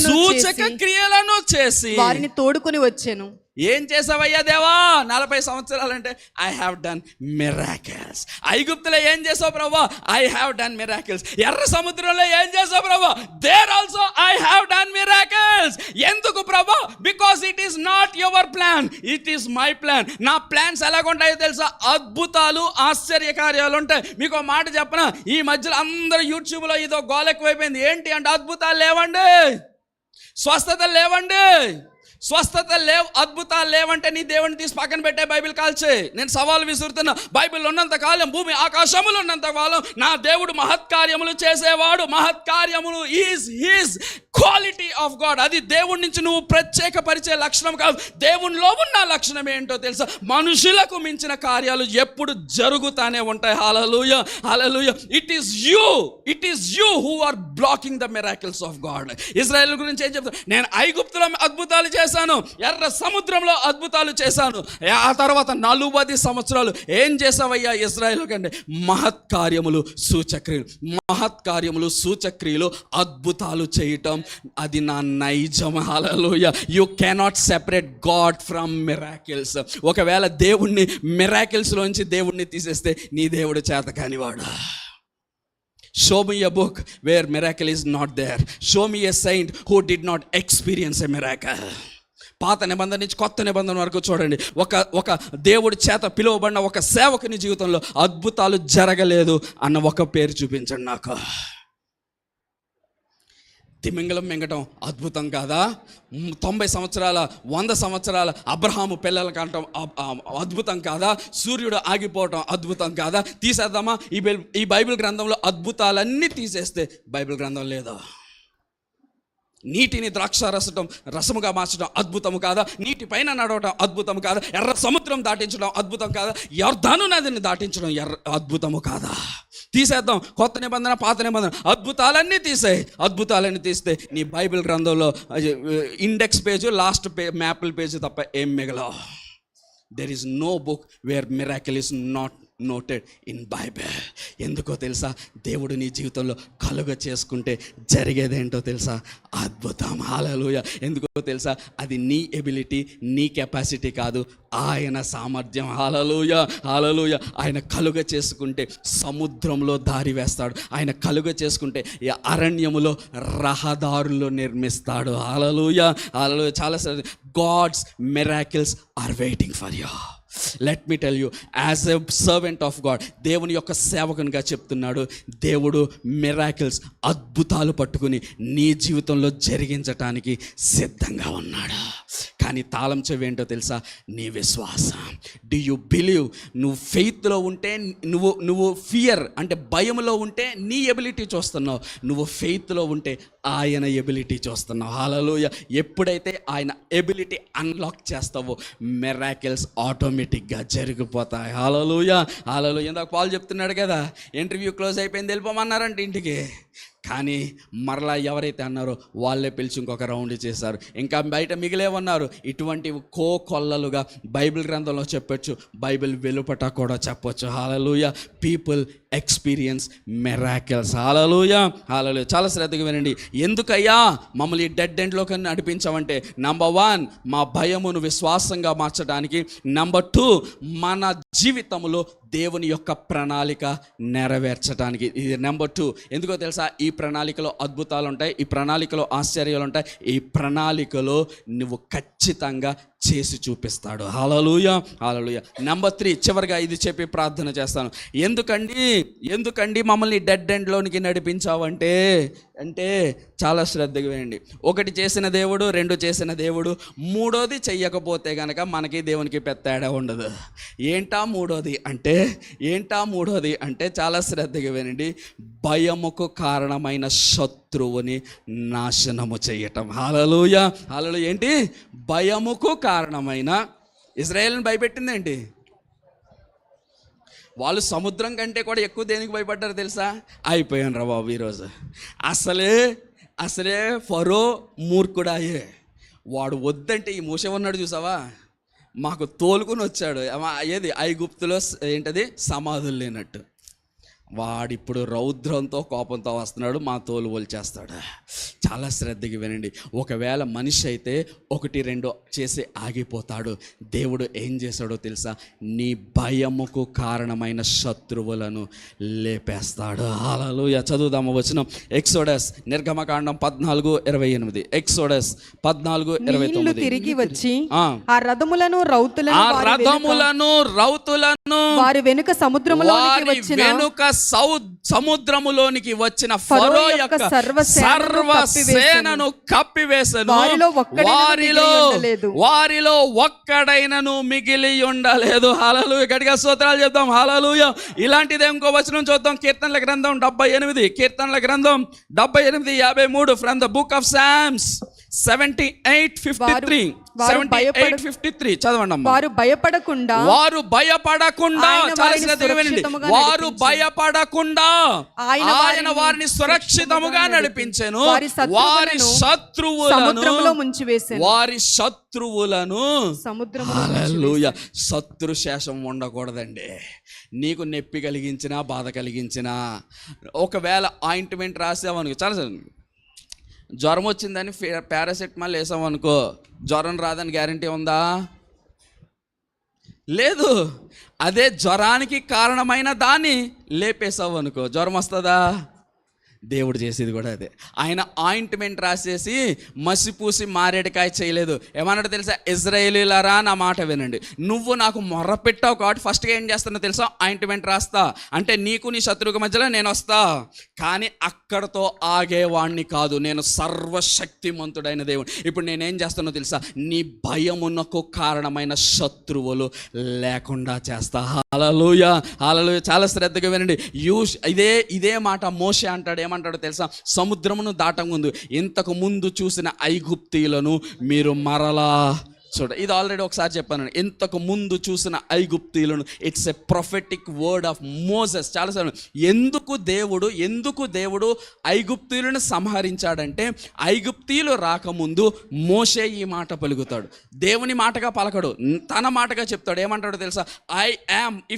సూచక క్రియలను చేసి వారిని తోడుకొని వచ్చాను. ఏం చేసావయ్యా దేవా? 40 సంవత్సరాలంటే ఐ హ్యావ్ డన్ మిరాకిల్స్. ఐగుప్తులో ఏం చేసావు ప్రభా? I have done miracles. ఎర్ర సముద్రంలో ఏం చేసావు ప్రభా? There also I have done miracles. ఎందుకు ప్రభా? Because it is not your plan, it is my plan. నా ప్లాన్స్ ఎలాగుంటాయో తెలుసా? అద్భుతాలు, ఆశ్చర్య కార్యాలు ఉంటాయి. మీకు మాట చెప్పనా, ఈ మధ్యలో అందరూ యూట్యూబ్లో ఇదో గోల ఎక్కువైపోయింది. ఏంటి అంటే అద్భుతాలు లేవండి, స్వస్థతలు లేవండి. స్వస్థత లేవు, అద్భుతాలు లేవంటే నీ దేవుని తీసి పక్కన పెట్టే బైబిల్ కాల్చే. నేను సవాల్ విసురుతున్నా, బైబిల్ ఉన్నంత కాలం, భూమి ఆకాశములు ఉన్నంత కాలం నా దేవుడు మహత్కార్యములు చేసేవాడు. మహత్కార్యములు is his quality of God. అది దేవుడి నుంచి నువ్వు ప్రత్యేకపరిచే లక్షణం కాదు, దేవునిలో ఉన్న లక్షణం ఏంటో తెలుసా? మనుషులకు మించిన కార్యాలు ఎప్పుడు జరుగుతానే ఉంటాయి. Hallelujah, hallelujah. It is you who are blocking the miracles of God. Israel గురించి ఏం చెప్తాను? నేను ఐగుప్తులో అద్భుతాలు చేశాను, ఎర్ర సముద్రంలో అద్భుతాలు చేశాను. ఆ తర్వాత 40 సంవత్సరాలు ఏం చేసావయ్యా ఇజ్రాయెల్ కంటే? మహత్కార్యములు, సూచక్రియలు. మహత్కార్యములు, సూచక్రియలు, అద్భుతాలు చేయటం అది నా నైజం. Hallelujah. You cannot separate God from miracles. ఒకవేళ దేవుణ్ణి మిరాకిల్స్లోంచి దేవుణ్ణి తీసేస్తే నీ దేవుడు చేత కానివాడు. Show me a book where miracle is not there. Show me a saint who did not experience a miracle. పాత నిబంధన నుంచి కొత్త నిబంధన వరకు చూడండి, ఒక దేవుడి చేత పిలువబడిన ఒక సేవకుని జీవితంలో అద్భుతాలు జరగలేదు అన్న ఒక పేరు చూపించండి నాకు. తిమింగలం మింగటం అద్భుతం కాదా? 90 సంవత్సరాల 100 సంవత్సరాల అబ్రహాము పిల్లల కంటం అద్భుతం కాదా? సూర్యుడు ఆగిపోవటం అద్భుతం కాదా? తీసేద్దామా? ఈ బైబిల్ గ్రంథంలో అద్భుతాలన్నీ తీసేస్తే బైబిల్ గ్రంథం లేదా? నీటిని ద్రాక్ష రసముగా మార్చడం అద్భుతము కాదా? నీటి పైన నడవటం అద్భుతము కాదా? ఎర్ర సముద్రం దాటించడం అద్భుతం కాదా? యొర్దాను నదిని దాటించడం అద్భుతము కాదా? తీసేద్దాం కొత్త నిబంధన, పాత నిబంధన, అద్భుతాలన్నీ తీసేయి. అద్భుతాలన్నీ తీస్తే నీ బైబిల్ గ్రంథంలో ఇండెక్స్ పేజు, లాస్ట్ మ్యాపుల్ పేజు తప్ప ఏం మిగలవు. There is no book where miracle is not noted in Bible. ఎందుకో తెలుసా? దేవుడు నీ జీవితంలో కలుగ చేసుకుంటే జరిగేదేంటో తెలుసా? అద్భుతం. హల్లెలూయా. ఎందుకో తెలుసా? అది నీ ఎబిలిటీ, నీ కెపాసిటీ కాదు, ఆయన సామర్థ్యం. హల్లెలూయా, హల్లెలూయా. ఆయన కలుగ చేసుకుంటే సముద్రంలో దారి వేస్తాడు. ఆయన కలుగ చేసుకుంటే అరణ్యములో రహదారులు నిర్మిస్తాడు. Hallelujah, hallelujah. చాలా God's miracles are waiting for you. Let me tell you, as a servant of God, దేవుని యొక్క సేవకునిగా చెప్తున్నాడు, దేవుడు మిరాకిల్స్, అద్భుతాలు పట్టుకుని నీ జీవితంలో జరిగించటానికి సిద్ధంగా ఉన్నాడు. కానీ తాళం చెవి ఏంటో తెలుసా? నీ విశ్వాసం. Do you believe? నువ్వు ఫెయిత్లో ఉంటే, నువ్వు ఫియర్ అంటే భయంలో ఉంటే నీ ఎబిలిటీ చూస్తున్నావు. నువ్వు ఫెయిత్లో ఉంటే ఆయన ఎబిలిటీ చూస్తున్నావు. హల్లెలూయా. ఎప్పుడైతే ఆయన ఎబిలిటీ అన్లాక్ చేస్తావో మిరాకిల్స్ ఆటోమేటిక్గా జరిగిపోతాయి. హల్లెలూయా, హల్లెలూయా. ఇందాక పాల్ చెప్తున్నాడు కదా, ఇంటర్వ్యూ క్లోజ్ అయిపోయింది, వెళ్ళిపోమన్నారంటే ఇంటికి. కానీ మరలా ఎవరైతే అన్నారో వాళ్ళే పిలిచి ఇంకొక రౌండ్ చేశారు. ఇంకా బయట మిగిలేవన్నారు. ఇటువంటి కోకొల్లలుగా బైబిల్ గ్రంథంలో చెప్పొచ్చు, బైబిల్ వెలుపట కూడా చెప్పొచ్చు. Hallelujah. People experience miracles. Hallelujah, hallelujah. చాలా శ్రద్ధగా వినండి. ఎందుకయ్యా మమ్మల్ని డెడ్ ఎండ్లోకి నడిపించామంటే, నంబర్ 1 మా భయమును విశ్వాసంగా మార్చడానికి, నంబర్ 2 మన జీవితంలో దేవుని యొక్క ప్రణాళిక నెరవేర్చడానికి. ఇది నంబర్ 2. ఎందుకో తెలుసా? ఈ ప్రణాళికలో అద్భుతాలు ఉంటాయి, ఈ ప్రణాళికలో ఆశ్చర్యాలు ఉంటాయి, ఈ ప్రణాళికలో నువ్వు ఖచ్చితంగా చేసి చూపిస్తాడు. హల్లెలూయా, హల్లెలూయా. నెంబర్ 3, చివరిగా ఇది చెప్పి ప్రార్థన చేస్తాను. ఎందుకండి మమ్మల్ని డెడ్ ఎండ్లోనికి నడిపించావంటే చాలా శ్రద్ధగా వినండి. 1 చేసిన దేవుడు, 2 చేసిన దేవుడు, 3వది చెయ్యకపోతే కనుక మనకి దేవునికి పెద్ద తేడా ఉండదు. ఏంటా మూడోది అంటే చాలా శ్రద్ధగా వినండి, భయముకు కారణమైన శత్రువుని నాశనము చేయటం. హల్లెలూయా, హల్లెలూయా. ఏంటి? భయముకు కారణమైన, ఇజ్రాయేల్ని భయపెట్టిందేంటి? వాళ్ళు సముద్రం కంటే కూడా ఎక్కువ దేనికి భయపడ్డారు తెలుసా? అయిపోయాను రా బాబు ఈరోజు. అసలే ఫరో మూర్ఖుడాయే. వాడు వద్దంటే ఈ మోషే ఉన్నాడు చూసావా, మాకు తోలుకుని వచ్చాడు. ఏది? ఐగుప్తులో ఏంటది? సమాధులు లేనట్టు. వాడిప్పుడు రౌద్రంతో కోపంతో వస్తున్నాడు, మా తోలు ఒలిచేస్తాడు. చాలా శ్రద్ధగా వినండి. ఒకవేళ మనిషి అయితే 1-2 చేసి ఆగిపోతాడు. దేవుడు ఏం చేశాడో తెలుసా? నీ భయముకు కారణమైన శత్రువులను లేపేస్తాడు. హల్లెలూయా. చదువుదాము వచనం. ఎక్సోడస్, నిర్గమకాండం 14:28. ఎక్సోడస్ 14:29. తిరిగి వచ్చి ఆ రథములను రౌతులను వారి వెనుక సముద్రములోనికి వచ్చిన ఫరో యొక్క సర్వసేనను కప్పివేసెను, వారిలో ఒక్కడైనను మిగిలి ఉండలేదు. హల్లెలూయా. గట్టిగా స్తోత్రాలు చెప్దాం. హల్లెలూయా. ఇలాంటిదే ఇంకో వచనం చూద్దాం. కీర్తనల గ్రంథం 78:53 from the book of Psalms 78:53. చదవండి. వారు భయపడకుండా ఆయన వారిని సురక్షితముగా నడిపించెను, వారి శత్రువులను హల్లెలూయా. శత్రు శేషం ఉండకూడదండి. నీకు నొప్పి కలిగించినా, బాధ కలిగించినా, ఒకవేళ ఆయింట్మెంట్ రాసావనుకో, చాలా జ్వరం వచ్చిందని పారాసెటమాల్ వేసామనుకో, జ్వరం రాదని గ్యారంటీ ఉందా? లేదు. అదే జ్వరానికి కారణమైన దాన్ని లేపేసావు అనుకో, జ్వరం వస్తుందా? దేవుడు చేసేది కూడా అదే. ఆయన ఆయింట్మెంట్ రాసేసి మసిపూసి మారేడుకాయ చేయలేదు. ఏమన్నాడు తెలుసా? ఇజ్రాయేలీలారా నా మాట వినండి, నువ్వు నాకు మొర్ర పెట్టావు కాబట్టి ఫస్ట్గా ఏం చేస్తానో తెలుసా? ఆయింట్మెంట్ రాస్తా, అంటే నీకు నీ శత్రువుకి మధ్యలో నేను వస్తా. కానీ అక్కడతో ఆగేవాణ్ణి కాదు, నేను సర్వశక్తిమంతుడైన దేవుడు. ఇప్పుడు నేనేం చేస్తానో తెలుసా? నీ భయమునకు కారణమైన శత్రువులు లేకుండా చేస్తా. హల్లెలూయా, హల్లెలూయా. చాలా శ్రద్ధగా వినండి. ఇదే మాట మోషే అంటాడు. ఏమంటాడో తెలుసా? సముద్రమును దాటముందు ఇంతకు ముందు చూసిన ఐగుప్తీయులను మీరు మరలా చూడ. ఇది ఆల్రెడీ ఒకసారి చెప్పాను. ఇంతకు ముందు చూసిన ఐగుప్తీయులను, it's a prophetic word of Moses. చాలాసార్లు ఎందుకు దేవుడు ఐగుప్తీయులను సంహరించాడంటే, ఐగుప్తీయులు రాకముందు మోషే ఈ మాట పలుకుతాడు. దేవుని మాటగా పలకడు, తన మాటగా చెప్తాడు. ఏమంటాడో తెలుసా?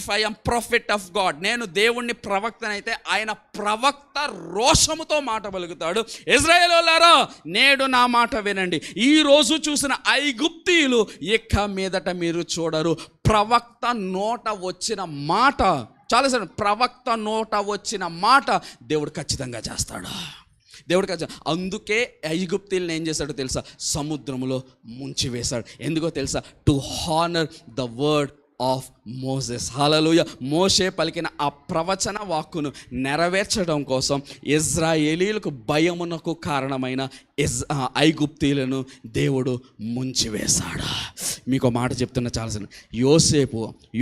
If I am prophet of God, నేను దేవుణ్ణి ప్రవక్తనైతే ఆయన ప్రవక్త రోషముతో మాట పలుకుతాడు. ఇశ్రాయేలులారా నేడు నా మాట వినండి, ఈ రోజు చూసిన ఐగుప్తీయులు ఇక మీదట మీరు చూడరు. ప్రవక్త నోట వచ్చిన మాట, చాలాసార్లు ప్రవక్త నోట వచ్చిన మాట దేవుడు ఖచ్చితంగా చేస్తాడు. అందుకే ఐగుప్తీయులను ఏం చేశాడో తెలుసా? సముద్రములో ముంచివేశాడు. ఎందుకో తెలుసా? To honour the word of Moses. Hallelujah. మోషే పలికిన ఆ ప్రవచన వాక్కును నెరవేర్చడం కోసం ఇజ్రాయేలీలకు భయమునకు కారణమైన ఐగుప్తీయులను దేవుడు ముంచివేశాడు. మీకు మాట చెప్తున్నా చాలాసార్లు.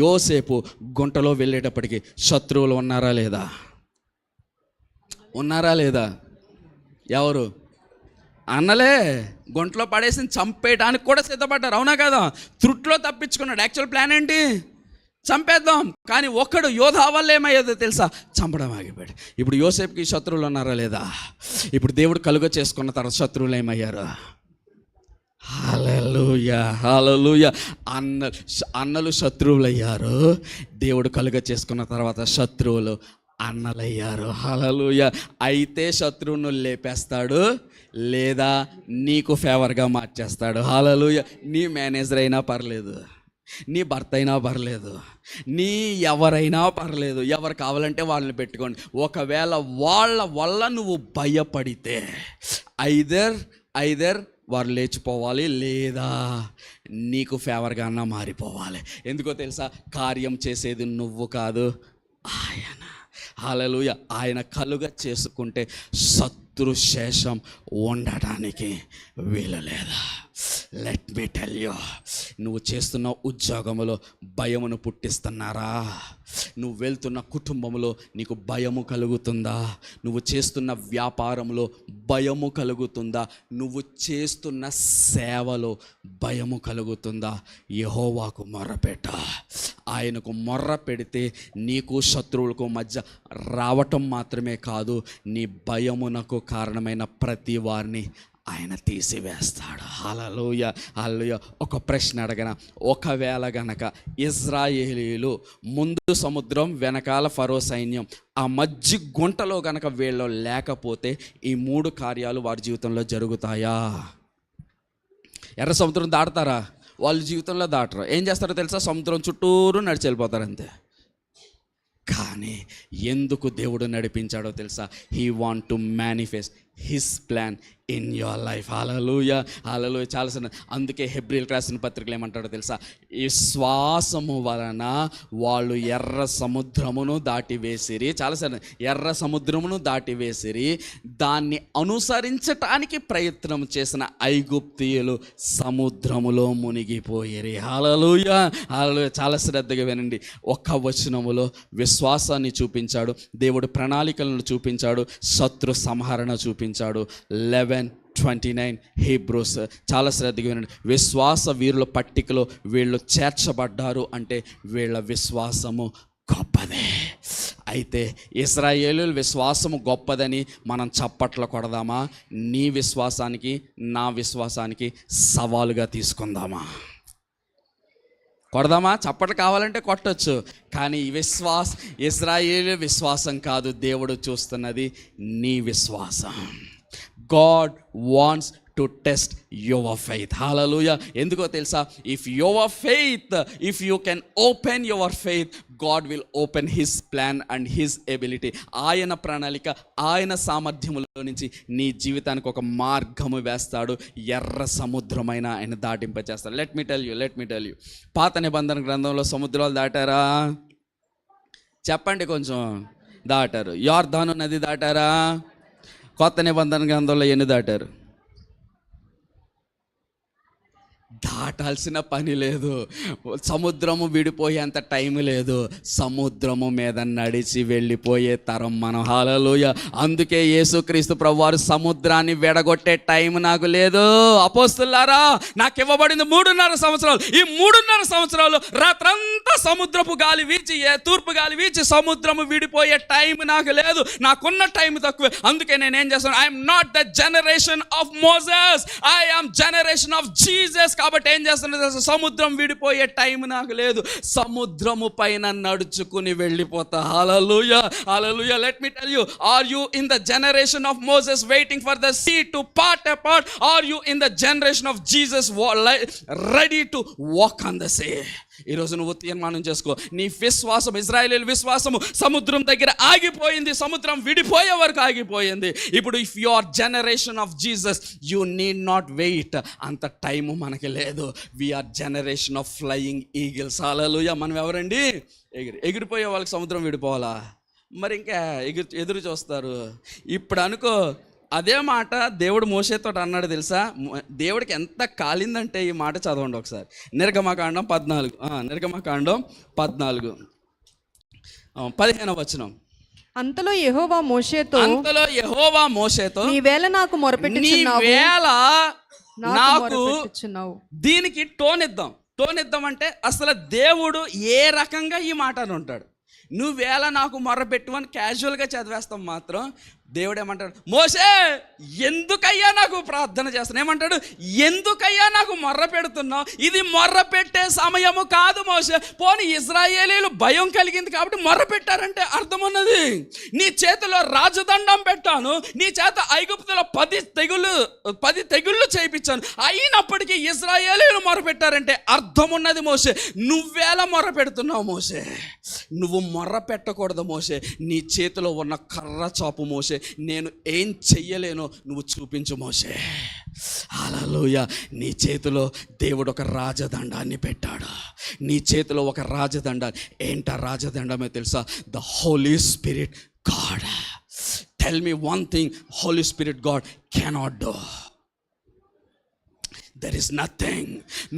యోసేపు గుంటలో వెళ్ళేటప్పటికి శత్రువులు ఉన్నారా లేదా? ఎవరు? అన్నలే గుంటలో పడేసి చంపేయడానికి కూడా సిద్ధపడ్డారు. అవునా కదా? త్రుట్లో తప్పించుకున్నాడు. యాక్చువల్ ప్లాన్ ఏంటి? చంపేద్దాం. కానీ ఒక్కడు యోధా వల్ల ఏమయ్యేదో తెలుసా? చంపడం ఆగిపోయాడు. ఇప్పుడు యోసేపుకి శత్రువులు ఉన్నారా లేదా? ఇప్పుడు దేవుడు కలుగ చేసుకున్న తర్వాత శత్రువులు ఏమయ్యారు? హల్లెలూయా, హల్లెలూయా. అన్నలు శత్రువులు అయ్యారు. దేవుడు కలుగ చేసుకున్న తర్వాత శత్రువులు అన్నలయ్యారు. హల్లెలూయా. అయితే శత్రువును లేపేస్తాడు, లేదా నీకు ఫేవర్గా మార్చేస్తాడు. హల్లెలూయా. నీ మేనేజర్ అయినా పర్లేదు, నీ భర్త అయినా పర్లేదు, నీ ఎవరైనా పర్లేదు, ఎవరు కావాలంటే వాళ్ళని పెట్టుకోండి. ఒకవేళ వాళ్ళ వల్ల నువ్వు భయపడితే ఐదర్ వారు లేచిపోవాలి, లేదా నీకు ఫేవర్గా అన్నా మారిపోవాలి. ఎందుకో తెలుసా? కార్యం చేసేది నువ్వు కాదు, ఆయన. హల్లెలూయా. ఆయన కలుగ చేసుకుంటే శత్రు శేషం ఉండటానికి వీలు లేదా. లెట్ మీ టెల్ యూ, నువ్వు చేస్తున్న ఉద్యోగంలో భయమును పుట్టిస్తున్నారా? నువ్వు వెళ్తున్న కుటుంబంలో నీకు భయము కలుగుతుందా? నువ్వు చేస్తున్న వ్యాపారంలో భయము కలుగుతుందా? నువ్వు చేస్తున్న సేవలో భయము కలుగుతుందా? యెహోవాకు మొర్రపెట్ట. ఆయనకు మొర్ర పెడితే నీకు శత్రువులకు మధ్య రావటం మాత్రమే కాదు, నీ భయమునకు కారణమైన ప్రతి వారిని ఆయన తీసివేస్తాడు. హల్లెలూయా, హల్లెలూయా. ఒక ప్రశ్న అడగన, ఒకవేళ గనక ఇజ్రాయేలీలు ముందు సముద్రం, వెనకాల ఫరో సైన్యం, ఆ మధ్య గుంటలో గనక వీళ్ళు లేకపోతే ఈ 3 కార్యాలు వారి జీవితంలో జరుగుతాయా? ఎర్ర సముద్రం దాటుతారా? వాళ్ళ జీవితంలో దాటరు. ఏం చేస్తారో తెలుసా? సముద్రం చుట్టూరు నడిచి వెళ్ళిపోతారు అంతే. కానీ ఎందుకు దేవుడు నడిపించాడో తెలుసా? He want to manifest his plan in your life. Hallelujah, hallelujah. చాలాసార్లు అందుకే హెబ్రీయులకు రాసిన పత్రికలు ఏమంటాడో తెలుసా? ఈ శ్వాసము వలన వాళ్ళు ఎర్ర సముద్రమును దాటివేసిరి. చాలాసార్లు ఎర్ర సముద్రమును దాటివేసిరి. దాన్ని అనుసరించటానికి ప్రయత్నం చేసిన ఐగుప్తీయులు సముద్రములో మునిగిపోయిరి. హల్లెలూయా, హల్లెలూయా. చాలా శ్రద్ధగా వినండి. ఒక్క వచనములో విశ్వాసాన్ని చూపించాడు, దేవుడు ప్రణాళికలను చూపించాడు, శత్రు సంహరణ చూపించాడు. 11:29 హీబ్రూస్. చాలా శ్రద్ధగా వినండి. విశ్వాస వీరుల పట్టికలో వీళ్ళు చేర్చబడ్డారు అంటే వీళ్ళ విశ్వాసము గొప్పదే. అయితే ఇశ్రాయేలీయుల విశ్వాసము గొప్పదని మనం చప్పట్లు కొడదామా? నీ విశ్వాసానికి నా విశ్వాసానికి సవాలుగా తీసుకుందామా? కొడదామా? చప్పట్లు కావాలంటే కొట్టచ్చు. కానీ ఇశ్రాయేలు విశ్వాసం కాదు దేవుడు చూస్తున్నది, నీ విశ్వాసం. God wants to test your faith. Hallelujah. ఎందుకో తెలుసా? If you can open your faith, God will open his plan and his ability. ఆయన ప్రణాళిక, ఆయన సామర్థ్యములో నుంచి నీ జీవితానికి ఒక మార్గము వేస్తాడు. ఎర్ర సముద్రమైన ఆయన దాటింపచేస్తాడు. లెట్ మీ టెల్ యూ పాత నిబంధన గ్రంథంలో సముద్రాలు దాటారా? చెప్పండి కొంచెం. దాటారు. యొర్దాను నది దాటారా? కొత్త నిబంధన గ్రంథంలో ఎన్ని దాటారు? దాటాల్సిన పని లేదు. సముద్రము విడిపోయేంత టైం లేదు. సముద్రము మీద నడిచి వెళ్ళిపోయే తరం మనం. హల్లెలూయా. అందుకే యేసుక్రీస్తు ప్రభువారు సముద్రాన్ని విడగొట్టే టైం నాకు లేదు. అపోస్తలులారా, నాకు ఇవ్వబడింది 3.5 సంవత్సరాలు. ఈ 3.5 సంవత్సరాలు రాత్రంతా సముద్రపు గాలి వీచి, తూర్పు గాలి వీచి సముద్రము విడిపోయే టైం నాకు లేదు. నాకున్న టైం తక్కువే. అందుకే నేనేం చేస్తాను? I'm not the generation of Moses, I am generation of Jesus. కాబట్టి ఏం చేస్తున్నా? సముద్రం విడిపోయే టైం నాకు లేదు. సముద్రము పైన నడుచుకుని వెళ్ళిపోతా. Hallelujah, hallelujah. Let me tell you, are you in the generation of Moses waiting for the sea to part apart, are you in the generation of Jesus ready to walk on the sea? ఈరోజు నువ్వు తీర్మానం చేసుకో. నీ విశ్వాసం, ఇశ్రాయేలీయుల విశ్వాసము సముద్రం దగ్గర ఆగిపోయింది. సముద్రం విడిపోయే వరకు ఆగిపోయింది. ఇప్పుడు if you are generation of Jesus, you need not wait. అంత టైము మనకి లేదు. We are generation of flying eagles. Hallelujah. మనం ఎవరండి? ఎగిరిపోయే వాళ్ళకి సముద్రం విడిపోవాలా? మరి ఇంకా ఎదురు చూస్తారు. ఇప్పుడు అనుకో, అదే మాట దేవుడు మోషేతో అన్నాడు తెలుసా? దేవుడికి ఎంత కాలిందంటే ఈ మాట చదవండి ఒకసారి. నిర్గమకాండం 14, నిర్గమకాండం 14 15వ వచనం. అంతలో యెహోవా మోషేతో నీవేళ నాకు మొరపెట్టుచున్నావు, దీనికి టోన్ ఇద్దాం అంటే అసలు దేవుడు ఏ రకంగా ఈ మాట అని ఉంటాడు. నువ్వేళ నాకు మొర్రపెట్టు అని క్యాజువల్గా చదివేస్తాం మాత్రం. దేవుడు ఏమంటాడు? మోసే, ఎందుకయ్యా నాకు ప్రార్థన చేస్తున్నావు? ఏమంటాడు? ఎందుకయ్యా నాకు మొర్ర పెడుతున్నావు? ఇది మొర్ర పెట్టే సమయము కాదు మోసే. పోనీ ఇశ్రాయేలీయులు భయం కలిగింది కాబట్టి మొర్ర పెట్టారంటే అర్థం ఉన్నది. నీ చేతిలో రాజదండం పెట్టాను, నీ చేత ఐగుప్తులో 10 తెగుళ్ళు చేయించాను, అయినప్పటికీ ఇశ్రాయేలీయులు మొర్ర పెట్టారంటే అర్థం ఉన్నది మోసే. నువ్వేలా మొర్ర పెడుతున్నావు మోసే? నువ్వు మొర్ర పెట్టకూడదు మోసే. నీ చేతిలో ఉన్న కర్ర చాపు మోసే, నేను ఏం చెయ్యలేనో నువ్వు చూపించు మోషే. హల్లెలూయా. నీ చేతిలో దేవుడు ఒక రాజదండాన్ని పెట్టాడు. నీ చేతిలో ఒక రాజదండాన్ని. ఏంటా రాజదండమే తెలుసా? The holy spirit God. Tell me one thing holy spirit God cannot do. There is nothing.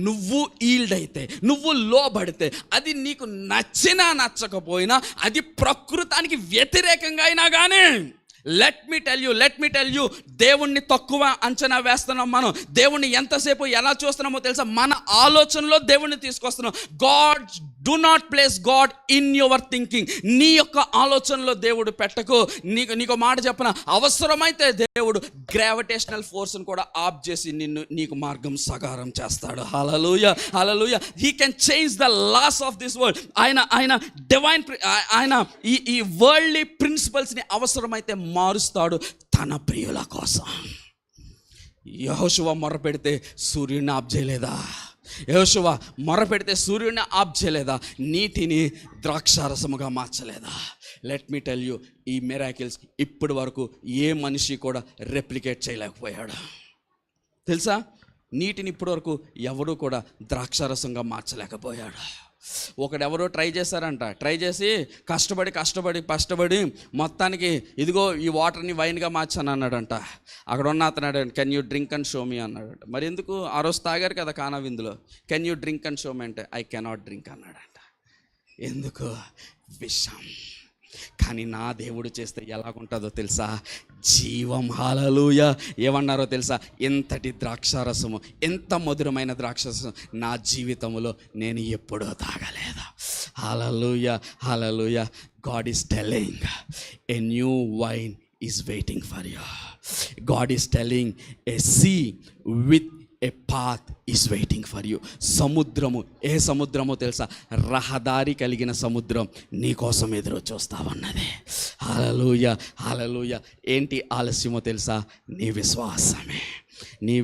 నువ్వు ఈల్డ్ అయితే, నువ్వు లోబడితే, అది నీకు నచ్చినా నచ్చకపోయినా, అది ప్రకృతానికి వ్యతిరేకంగా అయినా కానీ, లెట్ మీ టెల్ యూ దేవుణ్ణి తక్కువ అంచనా వేస్తున్నాం మనం. దేవుణ్ణి ఎంతసేపు ఎలా చూస్తున్నామో తెలుసా? మన ఆలోచనలో దేవుణ్ణి తీసుకొస్తున్నాం. God do not place God in your thinking. నీ యొక్క ఆలోచనలో దేవుడు పెట్టకు. నీకు మాట చెప్పన, అవసరమైతే దేవుడు గ్రావిటేషనల్ ఫోర్స్ని కూడా ఆఫ్ చేసి నీకు మార్గం సగారం చేస్తాడు. Hallelujah, hallelujah. He can change the laws of this world. ఆయన డివైన్, ఆయన ఈ వరల్డ్లీ ప్రిన్సిపల్స్ని అవసరమైతే మారుస్తాడు తన ప్రియుల కోసం. యెహోషువ మొర్రపెడితే సూర్యుడిని ఆఫ్ చేయలేదా? యెహోషువ మొర్రపెడితే సూర్యుడిని ఆఫ్ చేయలేదా? నీటిని ద్రాక్షారసముగా మార్చలేదా? లెట్ మీ టెల్ యూ, ఈ మిరాకిల్స్ ఇప్పటి వరకు ఏ మనిషి కూడా రెప్లికేట్ చేయలేకపోయాడు తెలుసా? నీటిని ఇప్పటి వరకు ఎవడూ కూడా ద్రాక్షారసంగా మార్చలేకపోయాడు. ఒకడెవరో ట్రై చేశారంట. ట్రై చేసి కష్టపడి మొత్తానికి ఇదిగో ఈ వాటర్ని వైన్గా మార్చాను అన్నాడంట. అక్కడ ఉన్న అతను can you drink and show me అన్నాడంట. మరి ఎందుకు? ఆ రోజు తాగారు కదా కానా విందులో. Can you drink and show me అంటే ఐ కెనాట్ డ్రింక్ అన్నాడంట. ఎందుకు? విషం. కానీ నా దేవుడు చేస్తే ఎలాగుంటుందో తెలుసా? జీవం. హల్లెలూయా. ఏమన్నారో తెలుసా? ఎంతటి ద్రాక్షారసము, ఎంత మధురమైన ద్రాక్షరసం నా జీవితంలో నేను ఎప్పుడూ తాగలేదు. Hallelujah, hallelujah. God is telling a new wine is waiting for you. God is telling a sea with a path is waiting for you. సముద్రము, ఏ సముద్రమో తెలుసా? రహదారి కలిగిన సముద్రం నీ కోసం ఎదురు చూస్తావన్నది. హల్లెలూయా, హల్లెలూయా. ఏంటి ఆలస్యమో తెలుసా? నీ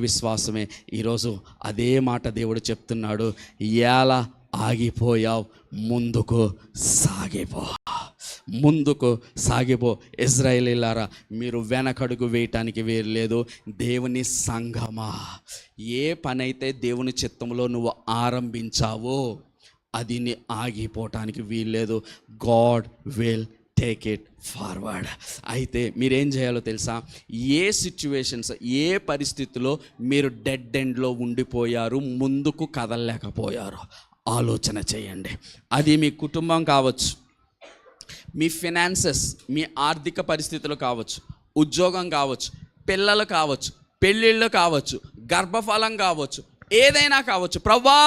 విశ్వాసమే. ఈరోజు అదే మాట దేవుడు చెప్తున్నాడు. ఎలా ఆగిపోయావు? ముందుకు సాగిపో. ఇశ్రాయేలీయులారా, మీరు వెనకడుగు వేయటానికి వీల్లేదు. దేవుని సంఘమా, ఏ పనైతే దేవుని చిత్తంలో నువ్వు ఆరంభించావో అది నీ ఆగిపోవటానికి వీల్లేదు. God will take it forward. అయితే మీరేం చేయాలో తెలుసా? ఏ సిచ్యువేషన్స్, ఏ పరిస్థితిలో మీరు డెడ్ ఎండ్లో ఉండిపోయారు, ముందుకు కదలలేకపోయారు, ఆలోచన చేయండి. అది మీ కుటుంబం కావచ్చు, మీ ఫినాన్సెస్, మీ ఆర్థిక పరిస్థితులు కావచ్చు, ఉద్యోగం కావచ్చు, పిల్లలు కావచ్చు, పెళ్ళిళ్ళు కావచ్చు, గర్భఫలం కావచ్చు, ఏదైనా కావచ్చు. ప్రభువా,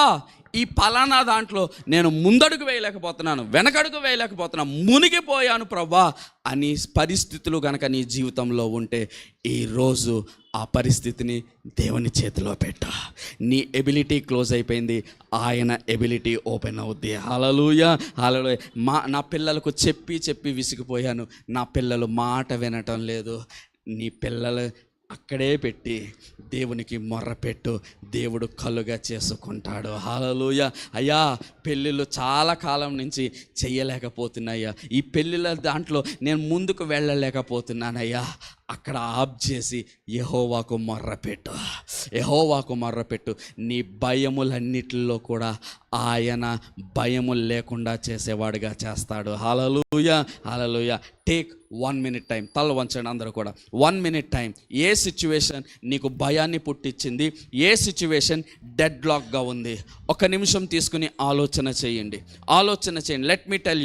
ఈ పలానా దాంట్లో నేను ముందడుగు వేయలేకపోతున్నాను, వెనకడుగు వేయలేకపోతున్నాను, మునిగిపోయాను ప్రభువా అని పరిస్థితులు కనుక నీ జీవితంలో ఉంటే ఈరోజు ఆ పరిస్థితిని దేవుని చేతిలో పెట్టు. నీ ఎబిలిటీ క్లోజ్ అయిపోయింది, ఆయన ఎబిలిటీ ఓపెన్ అవుద్ది. హల్లెలూయా, హల్లెలూయా. నా పిల్లలకు చెప్పి విసిగిపోయాను, నా పిల్లలు మాట వినటం లేదు. నీ పిల్లలు అక్కడే పెట్టి దేవునికి మొర్రపెట్టు, దేవుడు కలుగా చేసుకుంటాడు. హల్లెలూయా. అయ్యా, పెళ్ళిళ్ళు చాలా కాలం నుంచి చెయ్యలేకపోతున్నాయ్యా, ఈ పెళ్ళిళ్ళ దాంట్లో నేను ముందుకు వెళ్ళలేకపోతున్నానయ్యా. అక్కడ ఆఫ్ చేసి యెహోవాకు మొర్రపెట్టు. నీ భయములన్నిటిలో కూడా ఆయన భయము లేకుండా చేసేవాడుగా చేస్తాడు. Hallelujah, hallelujah. Take 1 minute time. తల వంచండి అందరూ కూడా. 1 minute టైం. ఏ సిచ్యువేషన్ నీకు భయాన్ని పుట్టించింది, ఏ సిచ్యువేషన్ డెడ్ లాక్గా ఉంది, 1 నిమిషం తీసుకుని ఆలోచన చేయండి. Let me tell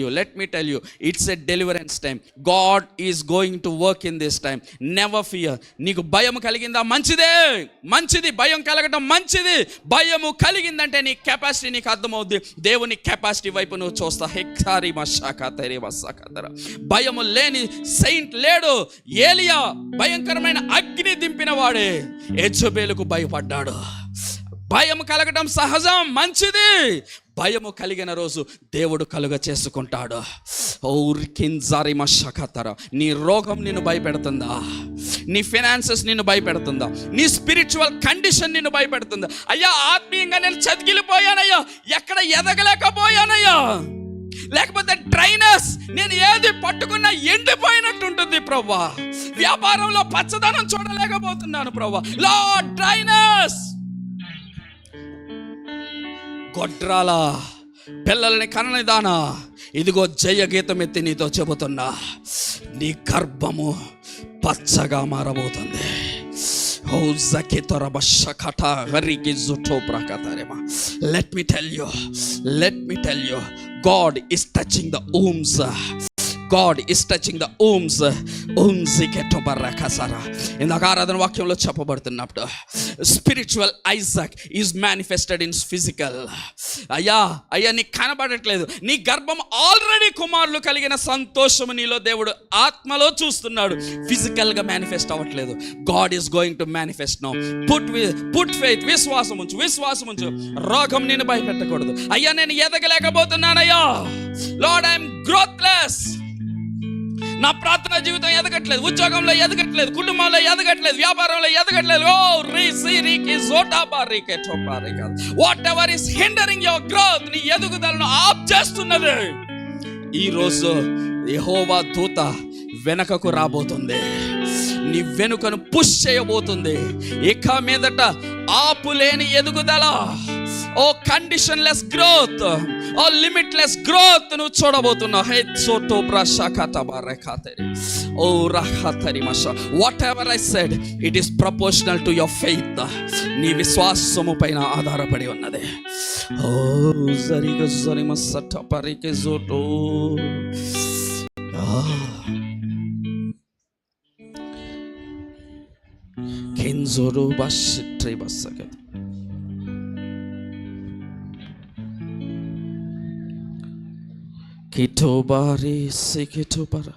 you it's a deliverance time. God is going to work in this time. Never fear. నీకు భయం కలిగిందా? మంచిది. భయం కలగడం మంచిది. భయము కలిగిందంటే నీ కెపాసిటీ నీకు అర్థమవుద్ది. దేవుని కెపాసిటీ వైపు నువ్వు చూస్తా. హెక్సారి మషాకతరి మసాకతర. భయము లేని సెయింట్ లేడు. ఏలియా భయంకరమైన అగ్ని దింపిన వాడే యెజబెలుకు భయపడ్డాడు. భయం కలగడం సహజం, మంచిది. భయము కలిగిన రోజు దేవుడు కలుగ చేసుకుంటాడు. నీ రోగం నిన్ను భయపెడుతుందా? నీ ఫినాన్సెస్ నిన్ను భయపెడుతుందా? నీ స్పిరిచువల్ కండిషన్ నిన్ను భయపెడుతుందా? అయ్యా, ఆత్మీయంగా నేను చతికిలిపోయానయ్యా, ఎక్కడ ఎదగలేకపోయానయ్యా. లేకపోతే డ్రైనెస్, నేను ఏది పట్టుకున్నా ఎండిపోయినట్టుంటుంది ప్రభువా. వ్యాపారంలో పచ్చదనం చూడలేకపోతున్నాను ప్రభువా. Lord dryness. గొడ్రాల పిల్లల్ని కననిదానా, ఇదిగో జయ గీతం ఎత్తి నీతో చెబుతున్నా, నీ గర్భము పచ్చగా మారబోతుంది. Let me tell you, God is touching the wombs. God is touching the wombs. ఇందాక ఆరాధన వాక్యంలో చెప్పబడుతున్నప్పుడు spiritual Isaac is manifested in physical. అయ్యా నీకు కనబడట్లేదు, నీ గర్భం ఆల్రెడీ కుమారులు కలిగిన సంతోషము నీలో దేవుడు ఆత్మలో చూస్తున్నాడు, ఫిజికల్ గా మేనిఫెస్ట్ అవ్వట్లేదు. God is going to manifest now. Put faith, విశ్వాసం ఉంచు. రోగం నేను భయపెట్టకూడదు. అయ్యా నేను ఎదగలేకపోతున్నానయ్యా, లార్డ్ ఐఎమ్ గ్రోత్లెస్. నా ప్రార్థన జీవితం ఎదగట్లేదు, ఉద్యోగంలో ఎదగట్లేదు, కుటుంబంలో ఎదగట్లేదు, వ్యాపారంలో ఎదగట్లేదు. Whatever is hindering your growth, నీ ఎదుగుదలను ఆప్ చేస్తున్నది, ఈ రోజు యెహోవా దూత వెనకకు రాబోతుంది, నీ వెనుకను పుష్ చేయబోతుంది. ఇక మీదట ఆపులేని ఎదుగుదల, ఓ కండిషన్లెస్ గ్రోత్, ఓ లిమిట్లెస్ గ్రోత్ నువ్వు చూడబోతున్నావు. Whatever I said, it is proportional to your faith. నీ విశ్వాసము పైన ఆధారపడి ఉన్నది. ఓ జరిగ జరిమ సట పరికే జోటో. కెన్జోరో బషట్రే బసగ. Kitobari sikitobara